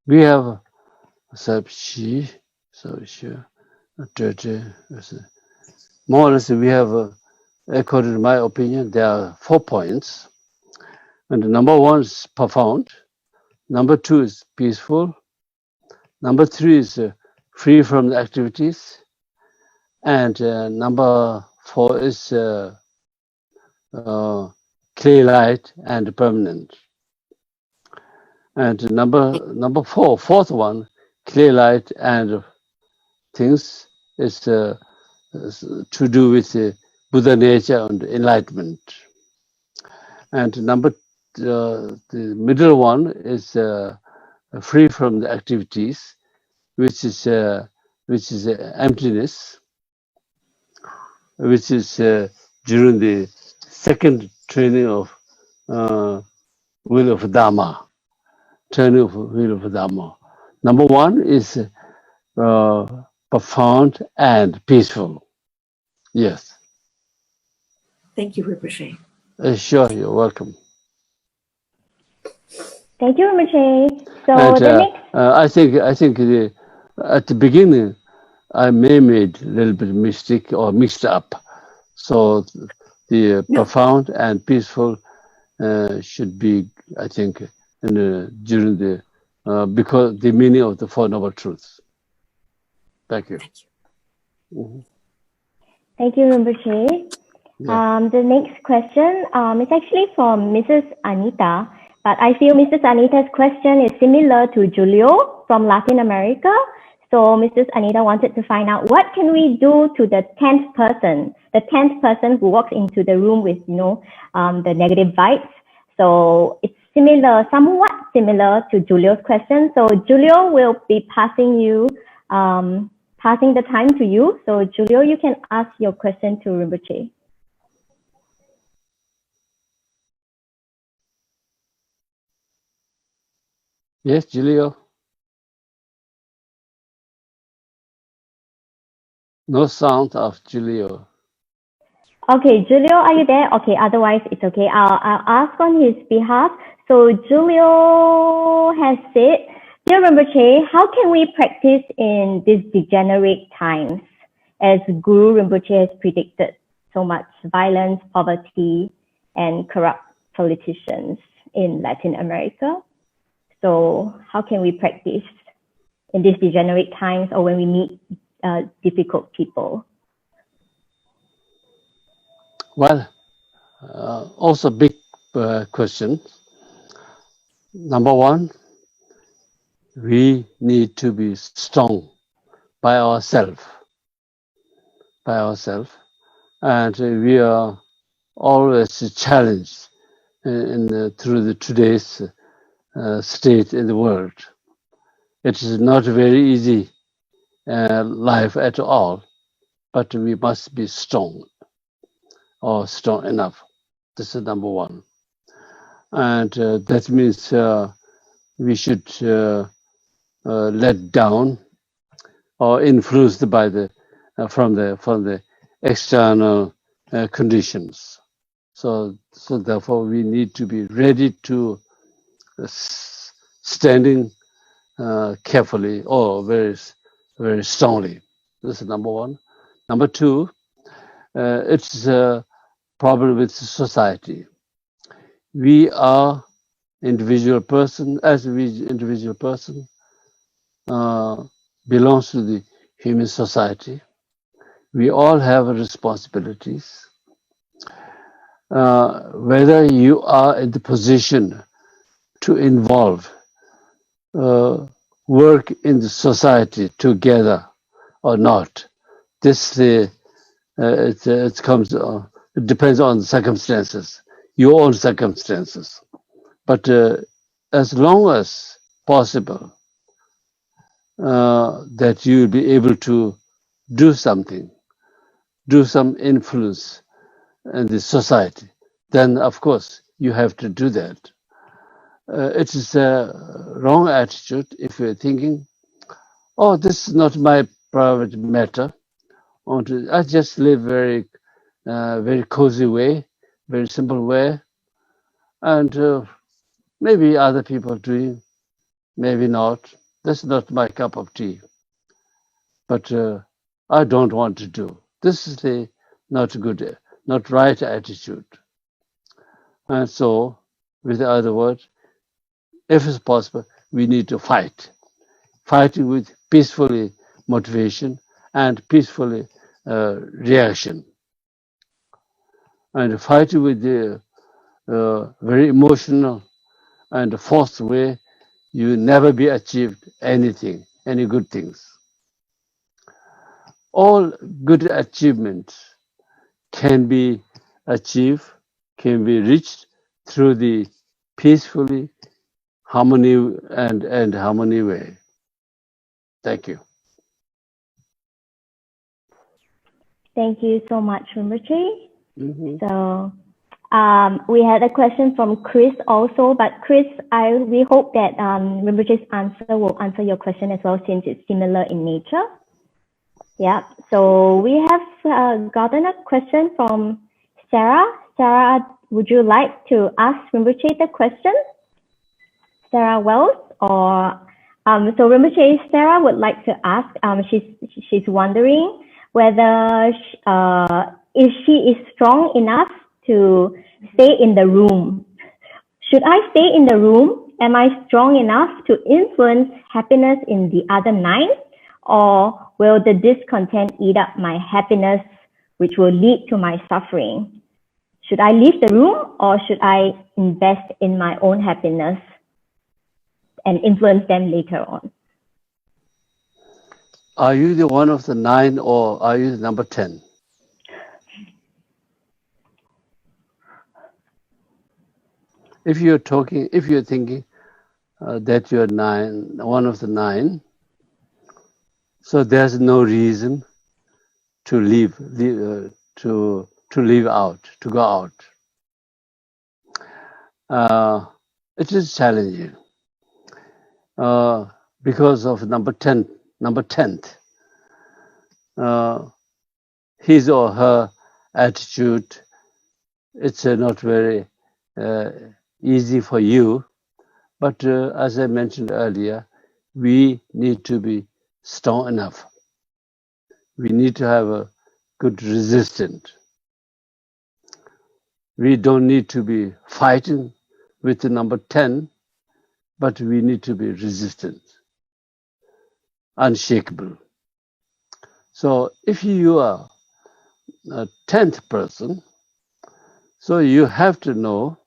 we have more or less we have, according to my opinion, there are 4 points. And number 1 is profound. Number 2 is peaceful. Number 3 is free from the activities. And number 4 is clear light and permanent. And number 4, fourth one, clear light and things is to do with Buddha nature and enlightenment. And the middle one is free from the activities, which is emptiness, which is during the second training of wheel of Dharma. Training of wheel of Dharma. Number 1 is profound and peaceful. Yes. Thank you, Rinpoche. Sure, you're welcome. Thank you, Rinpoche. So And, the next... I think at the beginning, I may made a little bit mistake or mixed up. So the profound and peaceful should be, I think, during the because the meaning of the Four Noble Truths. Thank you. Thank you. Thank you, Rinpoche. The next question is actually from Mrs. Anita, but I feel Mrs. Anita's question is similar to Julio from Latin America. So Mrs. Anita wanted to find out what can we do to the 10th person who walks into the room with, the negative vibes. So it's similar, somewhat similar to Julio's question. So Julio will be passing the time to you. So Julio, you can ask your question to Rinpoche. Yes, Julio. No sound of Julio. Okay, Julio, are you there? Okay, otherwise it's okay. I'll ask on his behalf. So Julio has said, Dear Rinpoche, how can we practice in these degenerate times as Guru Rinpoche has predicted so much violence, poverty, and corrupt politicians in Latin America? So how can we practice in these degenerate times or when we meet difficult people? Well, also big question. Number one, we need to be strong by ourselves. And we are always challenged through today's state in the world. It is not a very easy life at all, but we must be strong or strong enough. This is number one. And that means we should let down or influenced by from the external conditions. So therefore we need to be ready to standing carefully or very, very strongly. This is number one. Number two, it's a problem with society. We are individual person, belongs to the human society. We all have responsibilities. Whether you are in the position to involve, work in the society together or not, this it depends on the circumstances, your own circumstances. But as long as possible, that you will be able to do something, do some influence in the society, then of course you have to do that. It is a wrong attitude if you're thinking, oh, this is not my private matter. I just live very cozy way, very simple way, and maybe other people are doing, maybe not. That's not my cup of tea. But I don't want to do. This is the not good, not right attitude. And so, with other words, if it's possible, we need to fight. Fighting with peacefully motivation and peacefully reaction. And fighting with the very emotional and forced way, you never be achieved anything, any good things. All good achievements can be achieved, can be reached through the peacefully harmony and harmony way. Thank you. Thank you so much, Rinpoche. So we had a question from Chris also, but Chris, we hope that Rinpoche's answer will answer your question as well, since it's similar in nature. Yeah, so we have gotten a question from Sarah. Sarah, would you like to ask Rinpoche the question? Sarah Wells, or so Rinpoche, Sarah would like to ask. She's wondering whether if she is strong enough to stay in the room. Should I stay in the room? Am I strong enough to influence happiness in the other 9? Or will the discontent eat up my happiness which will lead to my suffering. Should I leave the room or should I invest in my own happiness and influence them later on? Are you the one of the 9 or are you the number 10? If you're thinking that you're 9, one of the 9, so there's no reason to to leave out, to go out. It is challenging because of number 10th. His or her attitude, it's not very easy for you. But as I mentioned earlier, we need to be strong enough. We need to have a good resistance. We don't need to be fighting with the number 10, but we need to be resistant, unshakable. So if you are a 10th person, so you have to know,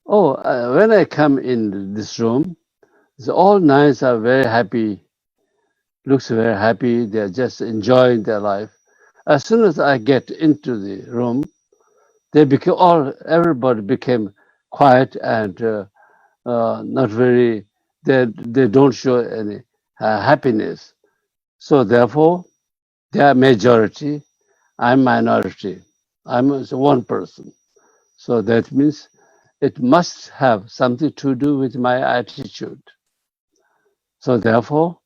when I come in this room, all 9s are very happy, looks very happy, they're just enjoying their life. As soon as I get into the room, everybody became quiet and not very, they don't show any happiness. So therefore, they are majority, I'm minority. I'm one person. So that means it must have something to do with my attitude. So therefore,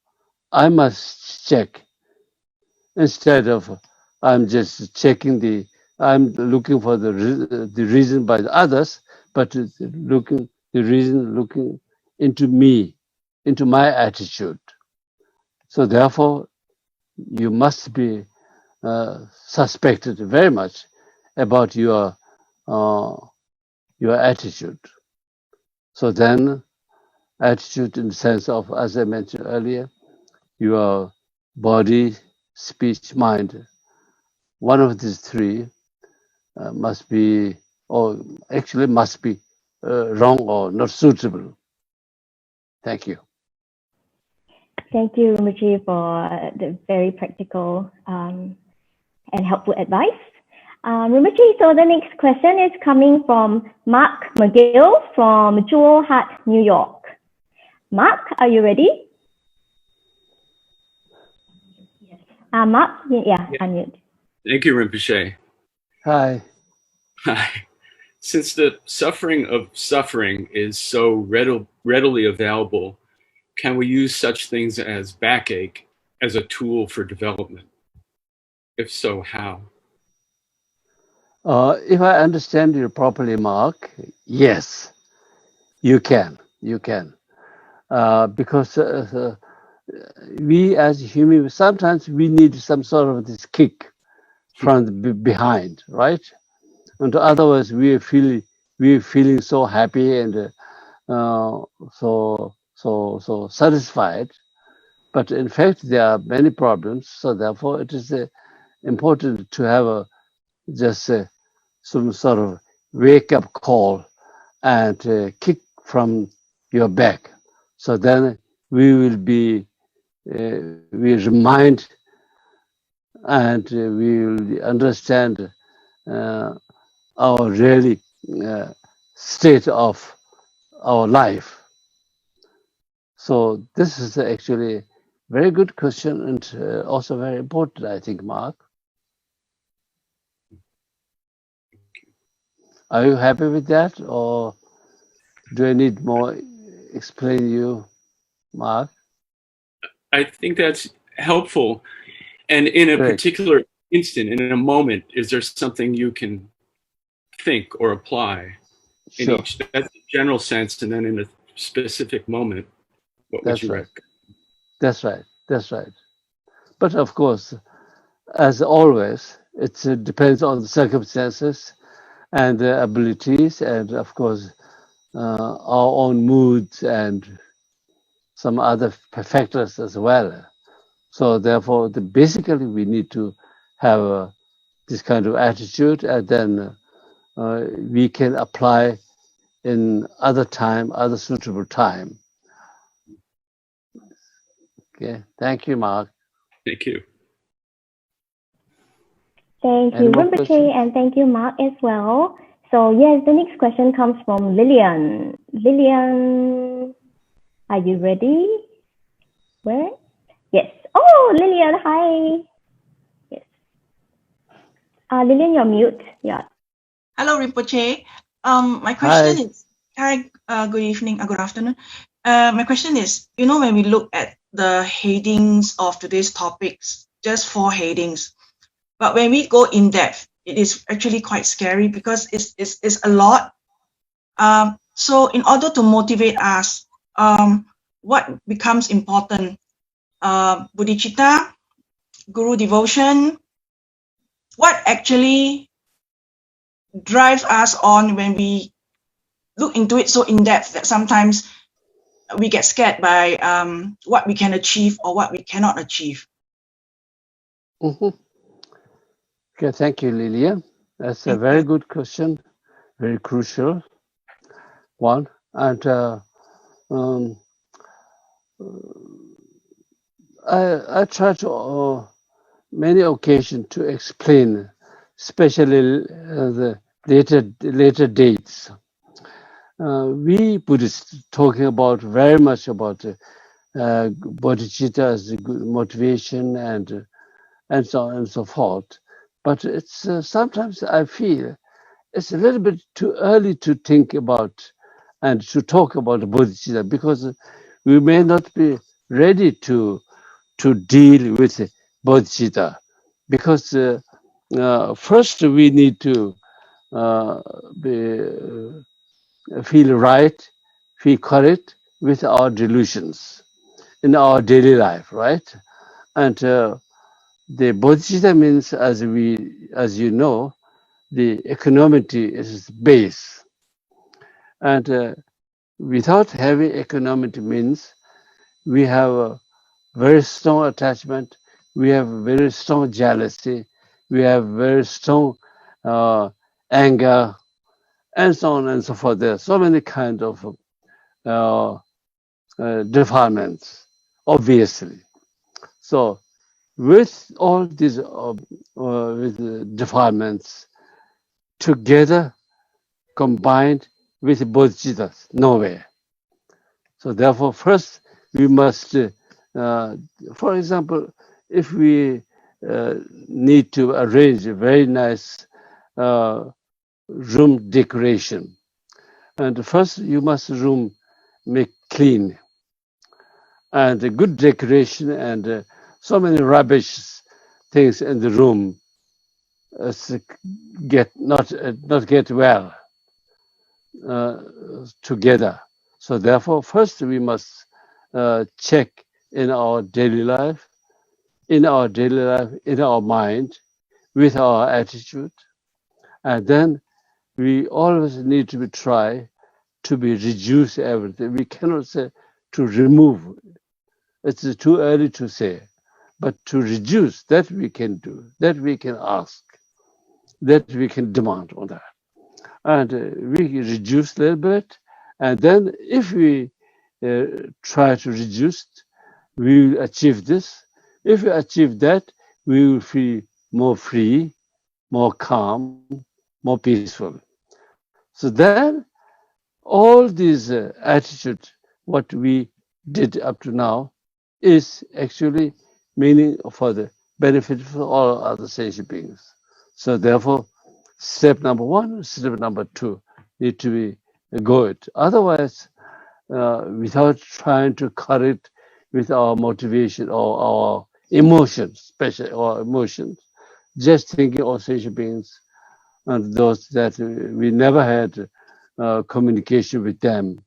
I must check instead of I'm just checking I'm looking for the reason by the others, but looking into me, into my attitude. So therefore, you must be suspected very much about your attitude. So then, attitude in the sense of, as I mentioned earlier, your body, speech, mind. One of these 3 must be, or actually must be wrong or not suitable. Thank you. Thank you, Rinpoche, for the very practical and helpful advice. Rinpoche, so the next question is coming from Mark McGill from Jewel Hut, New York. Mark, are you ready? Mark, yeah, unmute. Thank you, Rinpoche. Hi. Hi. Since the suffering of suffering is so readily available, can we use such things as backache as a tool for development? If so, how? If I understand you properly, Mark, yes, you can. You can. Because we as human, sometimes we need some sort of this kick from the behind, right? And otherwise, we're feeling so happy and so satisfied. But in fact, there are many problems. So therefore, it is important to have some sort of wake up call and kick from your back. So then we will be, we remind and we will understand our really state of our life. So this is actually a very good question and also very important, I think, Mark. Are you happy with that, or do I need more explain you, Mark? I think that's helpful. And in a Great. particular instant, in a moment, is there something you can think or apply in Sure. each? That's the general sense, and then in a specific moment, what would you recommend? That's right. That's right. But of course, as always, it depends on the circumstances and the abilities, and of course, our own moods and some other factors as well. So therefore, basically, we need to have this kind of attitude, and then we can apply in other time, other suitable time. Okay, thank you, Mark. Thank you. Thank Any you, more Rinpoche, questions? and thank you, Mark, as well. So yes, the next question comes from Lillian. Lillian, are you ready? Where? Yes. Oh, Lillian, hi. Yes. Lillian, you're mute. Yeah. Hello, Rinpoche. My question Hi. is, good evening, good afternoon. My question is, when we look at the headings of today's topics, just 4 headings, but when we go in depth, it is actually quite scary because it's a lot. So in order to motivate us, what becomes important? Bodhicitta, Guru devotion, what actually drives us on when we look into it so in depth that sometimes we get scared by what we can achieve or what we cannot achieve. Okay, thank you, Lillian. That's a Thank very you. good question, very crucial one. And I try to many occasions to explain, especially the later dates. We Buddhists talking about very much about bodhicitta as a good motivation and so on and so forth. But it's sometimes I feel it's a little bit too early to think about and to talk about bodhicitta because we may not be ready to deal with bodhicitta because first we need to feel right, feel correct with our delusions in our daily life, right? And the bodhicitta means, as you know, the equanimity is base, and without having equanimity means we have a very strong attachment, we have very strong jealousy, we have very strong anger, and so on and so forth. There are so many kinds of defilements, obviously. So with all these with the defilements together, combined with bodhicitta, nowhere. So therefore, first we must, for example, if we need to arrange a very nice room decoration, and first you must room make clean and a good decoration and so many rubbish things in the room get not get well together. So therefore, first we must check in our daily life, in our mind, with our attitude, and then we always need to try to be reduce everything. We cannot say to remove. It's too early to say, but to reduce that we can do, that we can ask, that we can demand on that, and we reduce a little bit, and then if we try to reduce, we will achieve this. If we achieve that, we will feel more free, more calm, more peaceful. So then, all these attitude, what we did up to now, is actually meaning for the benefit for all other sentient beings. So therefore, step number 1, step number 2 need to be good. Otherwise, without trying to correct with our motivation or our emotions, especially our emotions, just thinking of sentient beings and those that we never had communication with them.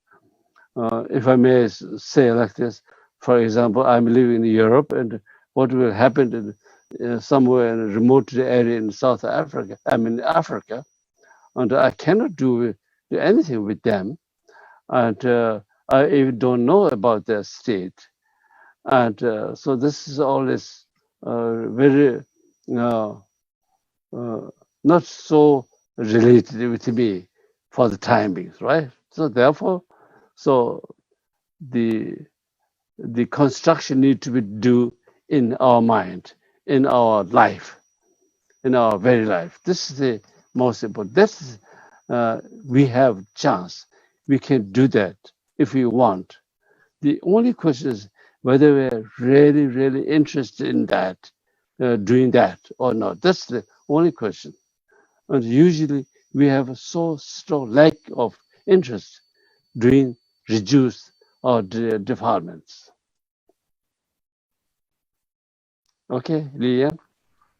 If I may say like this, for example, I'm living in Europe, and what will happen in somewhere in a remote area in South Africa, I'm in Africa, and I cannot do anything with them, and I even don't know about their state. And so this is always very not so related with me for the time being, right? So therefore, so the construction need to be do in our mind, in our life, in our very life. This is the most important. This is, we have chance. We can do that if we want. The only question is whether we're really, really interested in that, doing that or not. That's the only question. And usually we have a so strong lack of interest doing reduce or defilements. Okay, Leah?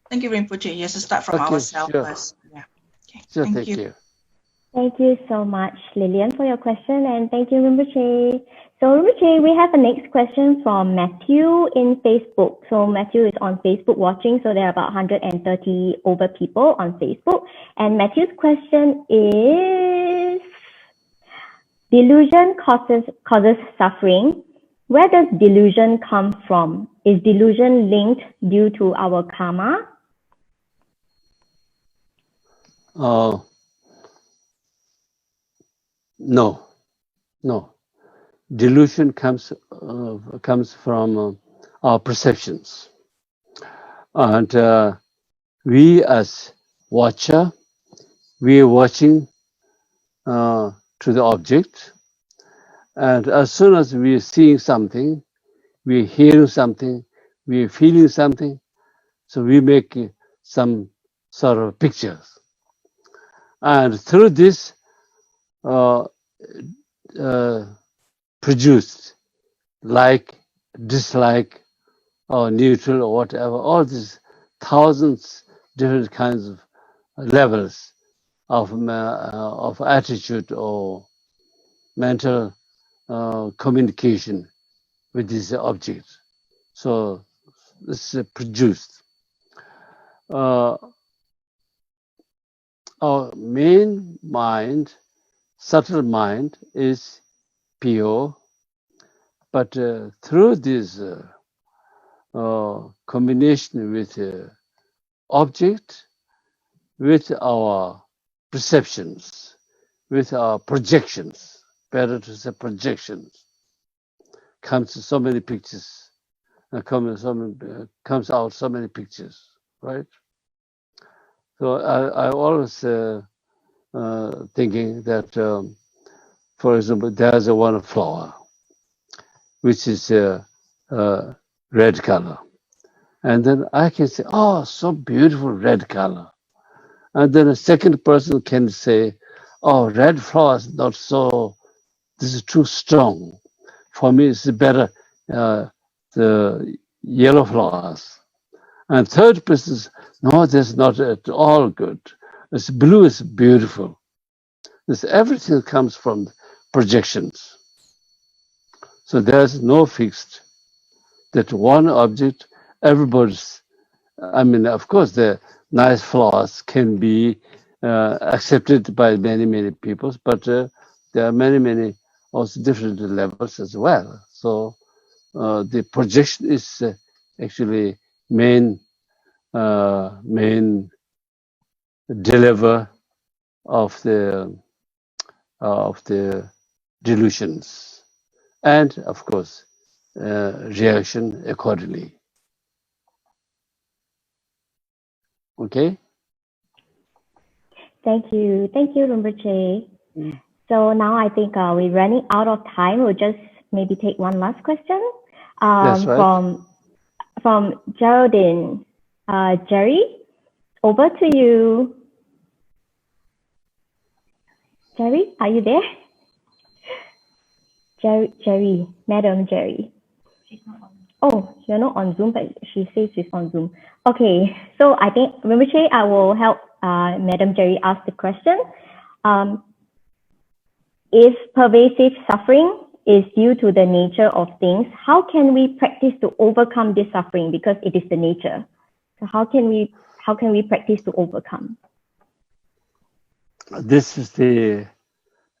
Thank you, Rinpoche. Yes, to start from Okay, ourselves sure. first. Yeah. Okay. So Thank thank you. you. Thank you so much, Lillian, for your question, and thank you, Rinpoche. So, Rinpoche, we have a next question from Matthew in Facebook. So, Matthew is on Facebook watching, so there are about 130 over people on Facebook. And Matthew's question is, delusion causes suffering. Where does delusion come from? Is delusion linked due to our karma? No. Delusion comes from our perceptions, and we as watcher, we are watching to the object, and as soon as we are seeing something, we are hearing something, we are feeling something, so we make some sort of pictures, and through this produced like, dislike, or neutral, or whatever, all these thousands different kinds of levels of attitude or mental communication with this object. So this is produced. Our main mind, subtle mind, is pure, but through this combination with object, with our perceptions, with our projections, better to say projections, comes so many pictures, comes out so many pictures, right? So I always thinking that, for example, there's one flower, which is red color. And then I can say, oh, so beautiful red color. And then a second person can say, oh, red flower is not so, this is too strong. For me, it's better the yellow flowers. And third person says, no, that's not at all good. It's blue is beautiful. This everything comes from projections. So there's no fixed that one object, everybody's, I mean, of course, the nice flowers can be accepted by many, many people, but there are many, many also different levels as well. So the projection is actually main deliver of the delusions, and of course reaction accordingly. Okay. Thank you, Rinpoche. So now I think we're running out of time. We'll just maybe take one last question That's right. from Geraldine. Jerry, over to you. Jerry, are you there? Jerry, Madam Jerry. Oh, you're not on Zoom, but she says she's on Zoom. Okay, so I think, Rinpoche, I will help Madam Jerry ask the question. If pervasive suffering is due to the nature of things, how can we practice to overcome this suffering? Because it is the nature. So how can we practice to overcome? This is the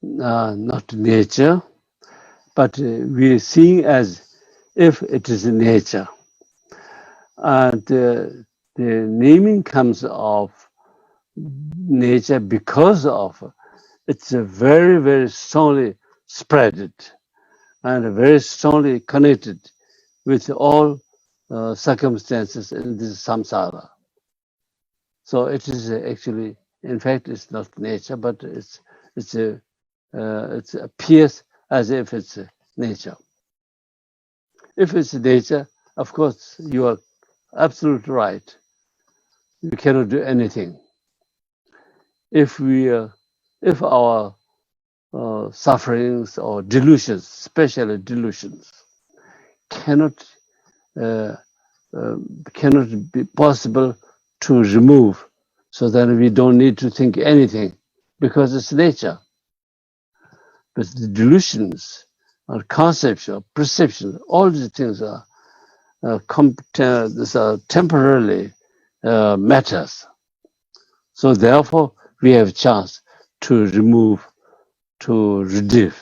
not nature, but we are seeing as if it is nature. And the naming comes of nature because of it's a very, very strongly spread and very strongly connected with all circumstances in this samsara. So it is actually, in fact, it's not nature, but it appears as if it's nature. If it's nature, of course, you are absolutely right. You cannot do anything. If our sufferings or delusions, especially delusions, cannot be possible to remove, so then we don't need to think anything because it's nature. But the delusions or concepts or perception, all these things are temporarily matters. So therefore, we have a chance to remove, to rid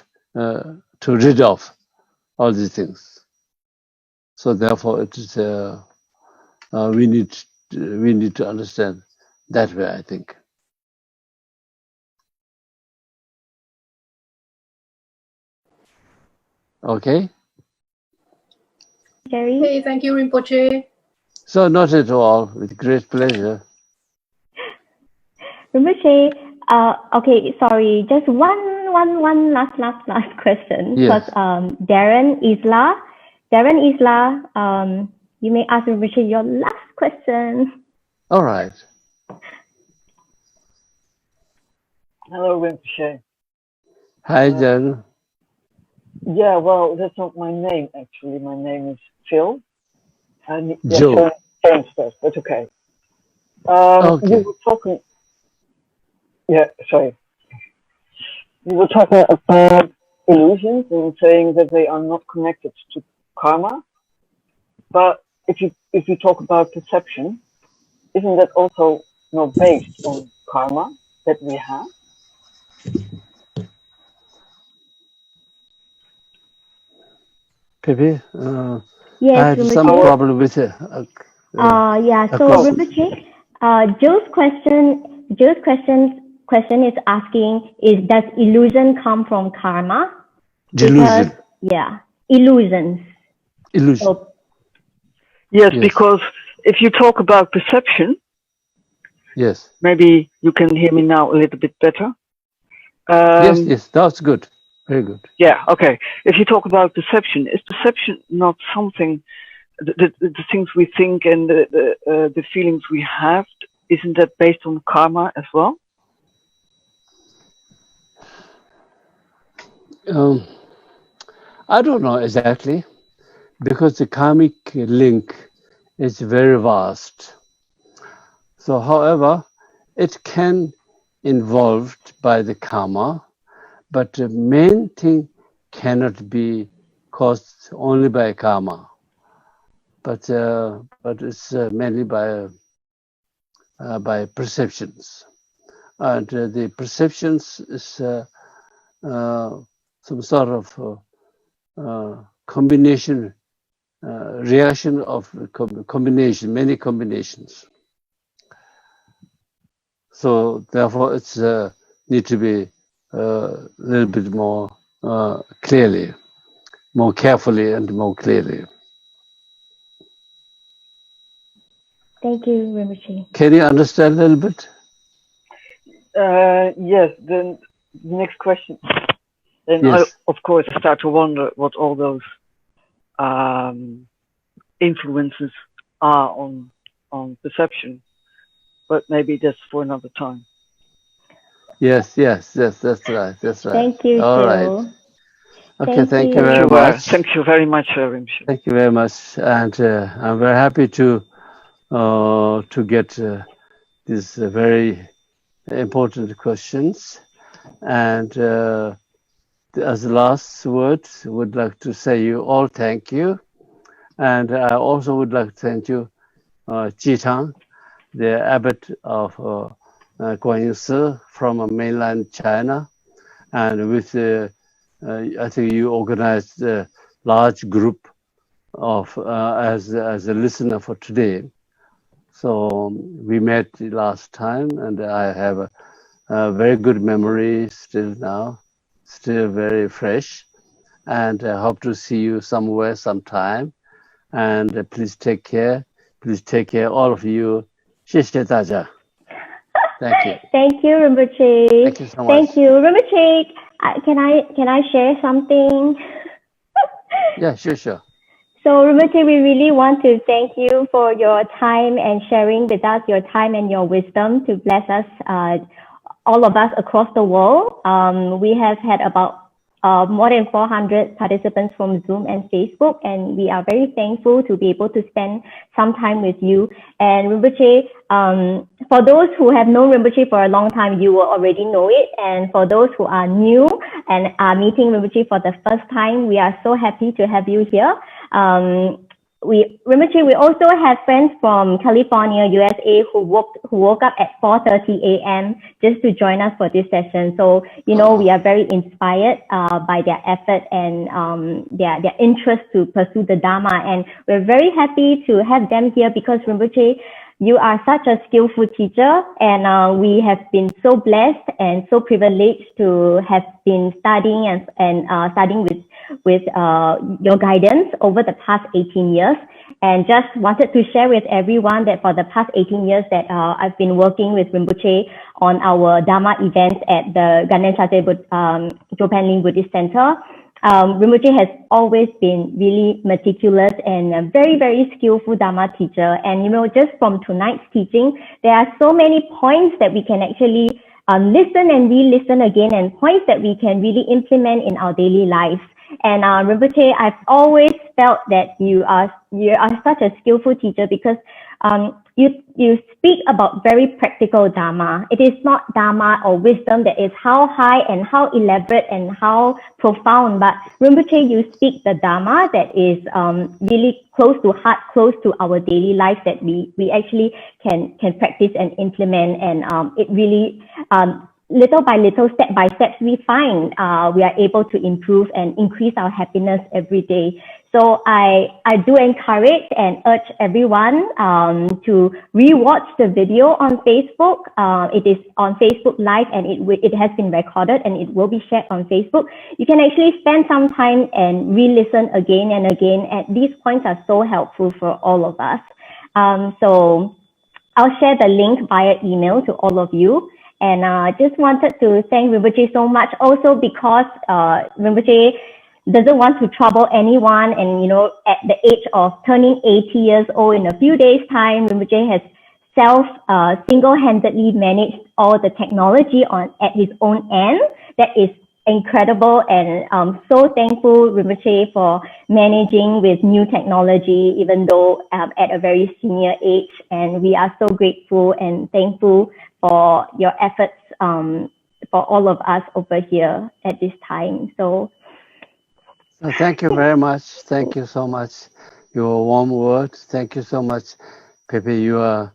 of all these things. So therefore, it is we need to understand that way, I think. Okay. Jerry? Okay, thank you, Rinpoche. So not at all, with great pleasure. Rinpoche, okay, sorry, just one last question. Yes. Because Darren Isla, you may ask Rinpoche your last question. All right. Hello, Rinpoche. Hi, Jen. Yeah, well, that's not my name, actually. My name is Phil. And Joe. James first, but okay. Okay. You were talking... Yeah, sorry. You were talking about illusions and saying that they are not connected to karma. But if you talk about perception, isn't that also not based on karma that we have? Pepe, Yes, I had some Rinpoche. problem with it. Yeah, so Rinpoche, Joe's question is asking, does illusion come from karma? Delusion. Because, yeah, illusions. Illusion. So, Yes, because if you talk about perception, yes. Maybe you can hear me now a little bit better. Yes, that's good. Very good. Yeah, okay. If you talk about perception, is perception not something, the things we think and the feelings we have, isn't that based on karma as well? I don't know exactly, because the karmic link is very vast. So, however, it can involved by the karma, but the main thing cannot be caused only by karma, but it's mainly by perceptions, and the perceptions is some sort of combination, reaction of combination, many combinations. So therefore, it's need to be a little bit more clearly, more carefully, and more clearly. thank you, Rinpoche. Can you understand a little bit? Yes, then the next question. Then Yes. I, of course, start to wonder what all those influences are on perception, but maybe that's for another time. Yes, that's right. Thank you, All Joe. right. Okay, thank you Thank very you, much. thank you very much, Rinpoche. Thank you very much, and I'm very happy to get these very important questions. And as the last word, would like to say you all thank you, and I also would like to thank you, Ji Tang, the abbot of Guanyin Si from mainland China, and with I think you organized a large group of as a listener for today. So we met last time, and I have a very good memory still now, still very fresh. And I hope to see you somewhere sometime. And please take care. Please take care, all of you. 谢谢大家. Thank you. Thank you, Rinpoche. Thank you so much. Thank you, Rinpoche. Can I share something? Yeah, sure. So, Rinpoche, we really want to thank you for your time and sharing with us your time and your wisdom to bless us, all of us across the world. We have had about more than 400 participants from Zoom and Facebook, and we are very thankful to be able to spend some time with you. And Rinpoche, for those who have known Rinpoche for a long time, you will already know it. And for those who are new and are meeting Rinpoche for the first time, we are so happy to have you here. Rinpoche, we also have friends from California, USA, who woke up at 4:30 a.m. just to join us for this session. So, we are very inspired by their effort and their interest to pursue the Dharma. And we're very happy to have them here because, Rinpoche, you are such a skillful teacher, and we have been so blessed and so privileged to have been studying and studying with your guidance over the past 18 years. And just wanted to share with everyone that for the past 18 years that I've been working with Rinpoche on our Dharma events at the Gaden Dro-Phen Ling Buddhist Center. Rinpoche has always been really meticulous and a very, very skillful Dharma teacher. And, just from tonight's teaching, there are so many points that we can actually listen and re-listen again, and points that we can really implement in our daily lives. And Rinpoche, I've always felt that you are such a skillful teacher because you speak about very practical Dharma. It is not Dharma or wisdom that is how high and how elaborate and how profound, but Rinpoche, you speak the Dharma that is really close to heart, close to our daily life that we actually can practice and implement, and it really little by little, step by step, we find we are able to improve and increase our happiness every day. So I do encourage and urge everyone to rewatch the video on Facebook. It is on Facebook Live, and it has been recorded and it will be shared on Facebook. You can actually spend some time and re-listen again and again, and these points are so helpful for all of us. So I'll share the link via email to all of you. And just wanted to thank Rinpoche so much, also because Rinpoche doesn't want to trouble anyone. And, at the age of turning 80 years old in a few days' time, Rinpoche has single-handedly managed all the technology at his own end. That is incredible, and so thankful, Rinpoche, for managing with new technology, even though at a very senior age. And we are so grateful and thankful for your efforts for all of us over here at this time. So thank you very much. Thank you so much. Your warm words. Thank you so much, Pepe, your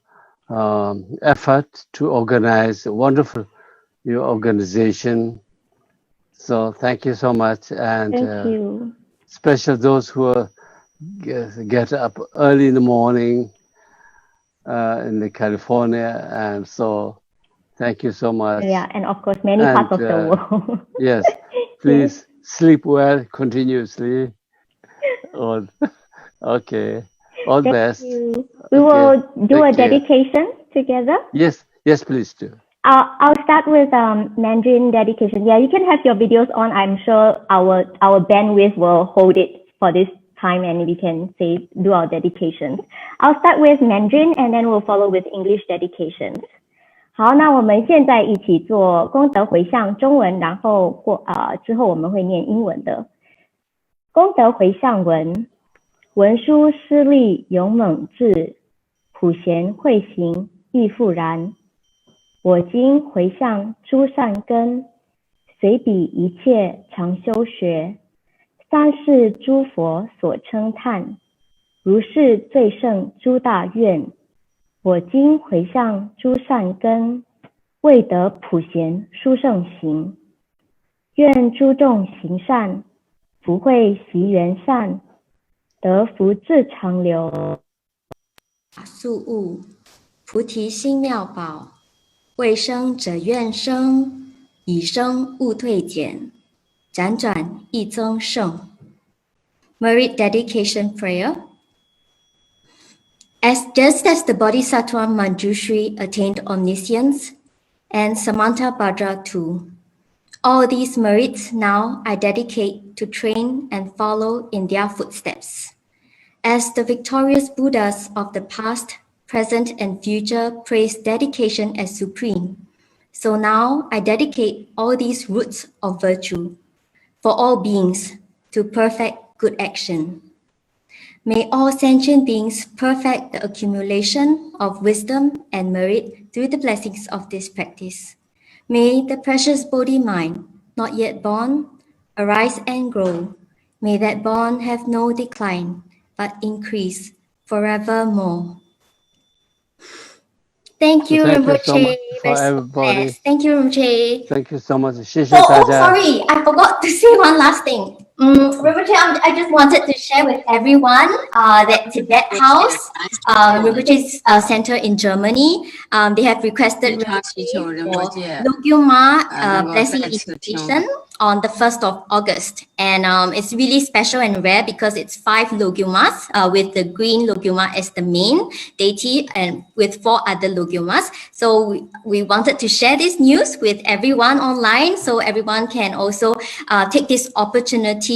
effort to organize a wonderful your organization. So thank you so much. And thank you. Especially those who get up early in the morning in California, and so thank you so much. Yeah, and of course many parts of the world. Yes, please sleep well continuously. Okay, all the best. You. We will do a dedication together. Yes, please do. I'll start with Mandarin dedication. Yeah, you can have your videos on. I'm sure our bandwidth will hold it for this time, and we can do our dedications. I'll start with Mandarin, and then we'll follow with English dedications. 好，那我们现在一起做功德回向中文，然后之后我们会念英文的。功德回向文：文殊师利勇猛智，普贤慧行亦复然。我今回向诸善根，随彼一切常修学，三世诸佛所称叹，如是最胜诸大愿。我今回向诸善根，未得普贤殊胜行。愿诸众行善，福慧习缘善，得福智常流。宿物菩提心妙宝，未生者愿生，已生勿退减，辗转益增胜。Merit Dedication Prayer. Just as the Bodhisattva Manjushri attained omniscience, and Samantabhadra too, all these merits now I dedicate to train and follow in their footsteps. As the victorious Buddhas of the past, present, and future praise dedication as supreme, so now I dedicate all these roots of virtue for all beings to perfect good action. May all sentient beings perfect the accumulation of wisdom and merit through the blessings of this practice. May the precious Bodhi mind, not yet born, arise and grow. May that bond have no decline, but increase forevermore. Thank you, Thank you so Rinpoche. much for We're so everybody. blessed. Thank you, Rinpoche. Thank you so much. 谢谢大家。 Sorry, I forgot to say one last thing. Rinpoche, I just wanted to share with everyone that Tibet House, Rinpoche's center in Germany, they have requested Rinpoche for Logyuma blessing initiation on the 1st of August. And it's really special and rare because it's 5 Logyumas with the green Logyuma as the main deity and with 4 other Logyumas. So we wanted to share this news with everyone online so everyone can also take this opportunity.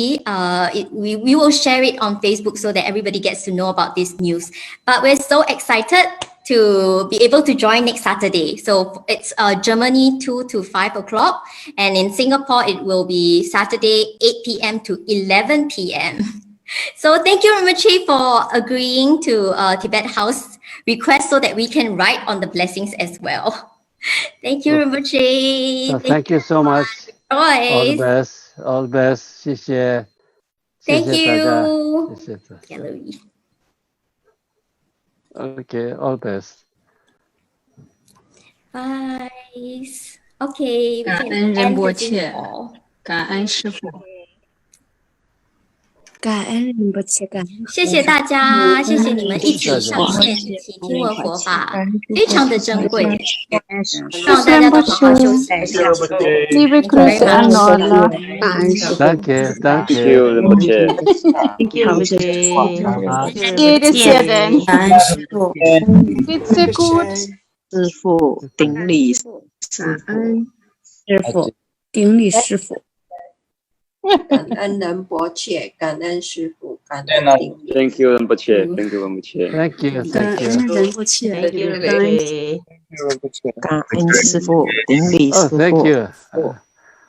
We will share it on Facebook so that everybody gets to know about this news. But we're so excited to be able to join next Saturday. So it's Germany 2 to 5 o'clock. And in Singapore, it will be Saturday 8 p.m. to 11 p.m. So thank you, Rinpoche, for agreeing to Tibet House request so that we can write on the blessings as well. Thank you, Rinpoche. So thank you so much. All the Always. best. All the best. 谢谢。 Thank 谢谢大家。 you. 谢谢大家。 Gallery. Okay, all the best. Bye. Okay, we 感 can 恩 end 仁波 the Zoom 切， call. 感恩师父。感恩仁波切，感恩谢谢大家，谢谢你们一起上线，一起听闻佛法，非常的珍贵。希望大家都好好休息一下。Liebe Grüße an Norla. Thank you, thank Thank you. you, Rinpoche. Thank you, Rinpoche. Jede sehr denn. 感恩师父， Geht's dir gut? 师父顶礼，感恩师父顶礼师父，感恩仁波切，感恩师父，感恩顶礼。 Thank you, Rinpoche. Thank you, Rinpoche. Thank you, 感 thank you. 恩仁波切， Thank you, 感恩 Rinpoche. 感恩师父顶礼 Oh, 师 thank 父。 you.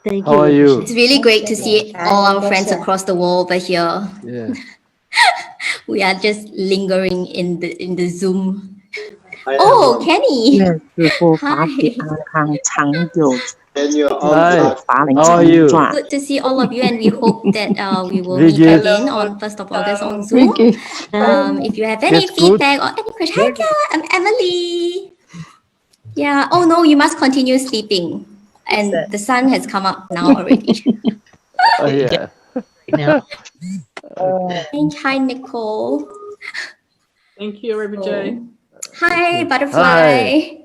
Thank How are you? It's really great to see all our friends across the world over here. Yeah. We are just lingering in the Zoom. Oh, Kenny. 愿师父法 Hi. 体安康，长久 Hi. 法轮 How are 常 you? 转。 Good to see all of you, and we hope that we will We meet get- again on 1st of August on Wie Zoom. geht's? If you have any That's good. feedback or any question, hi, Kat, I'm Emily. Yeah. Oh no, you must continue sleeping, and the sun has come up now already. Oh, yeah. Hi, Nicole. Thank you, Rinpoche. Hi, butterfly.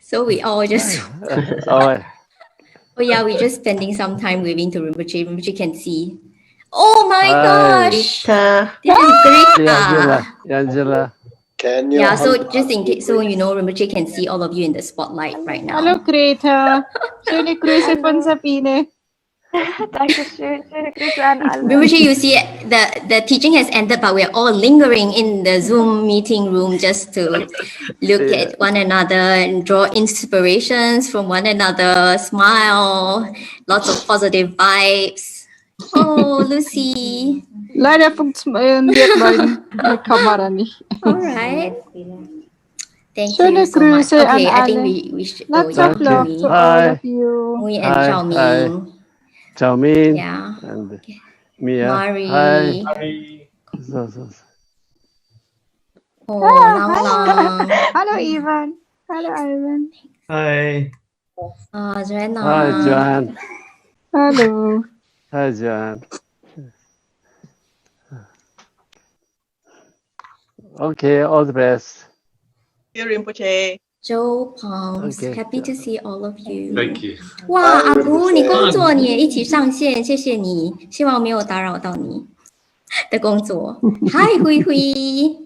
So we all just. All right. Oh yeah, we're just spending some time waving to Rinpoche. Rinpoche can see. Oh my Hi. gosh! This is great. Angela. Yeah, so just in case, so you know, Rinpoche can see all of you in the spotlight right now. Hallo Greta. Schöne Grüße von Sabine. Dankeschön. Schöne Grüße an alle. Rinpoche, you see, the teaching has ended, but we're all lingering in the Zoom meeting room just to look at one another and draw inspirations from one another, smile, lots of positive vibes. Oh, Lucy. Leider funktioniert meine Kamera nicht. All right. Thank Schöne you so much. Grüße Okay, an I think alle. we should. Lots yeah, of love to all of you. Mui and Hi. Zhao Ming. Chao Min. Yeah. And Mia. Mari. Hi. So. Oh, Lang hi. Lang. Hallo Ivan. Hallo Ivan. Hi. Joanna. Hi, Joanne. Hallo. Hi, Joanne. Okay, all the best. Thank you, Rinpoche. Joe Pongs, Okay. happy to see all of you. Thank you. 哇，阿姑，你工作你也一起上线，谢谢你，希望没有打扰到你的工作。Hi，灰灰。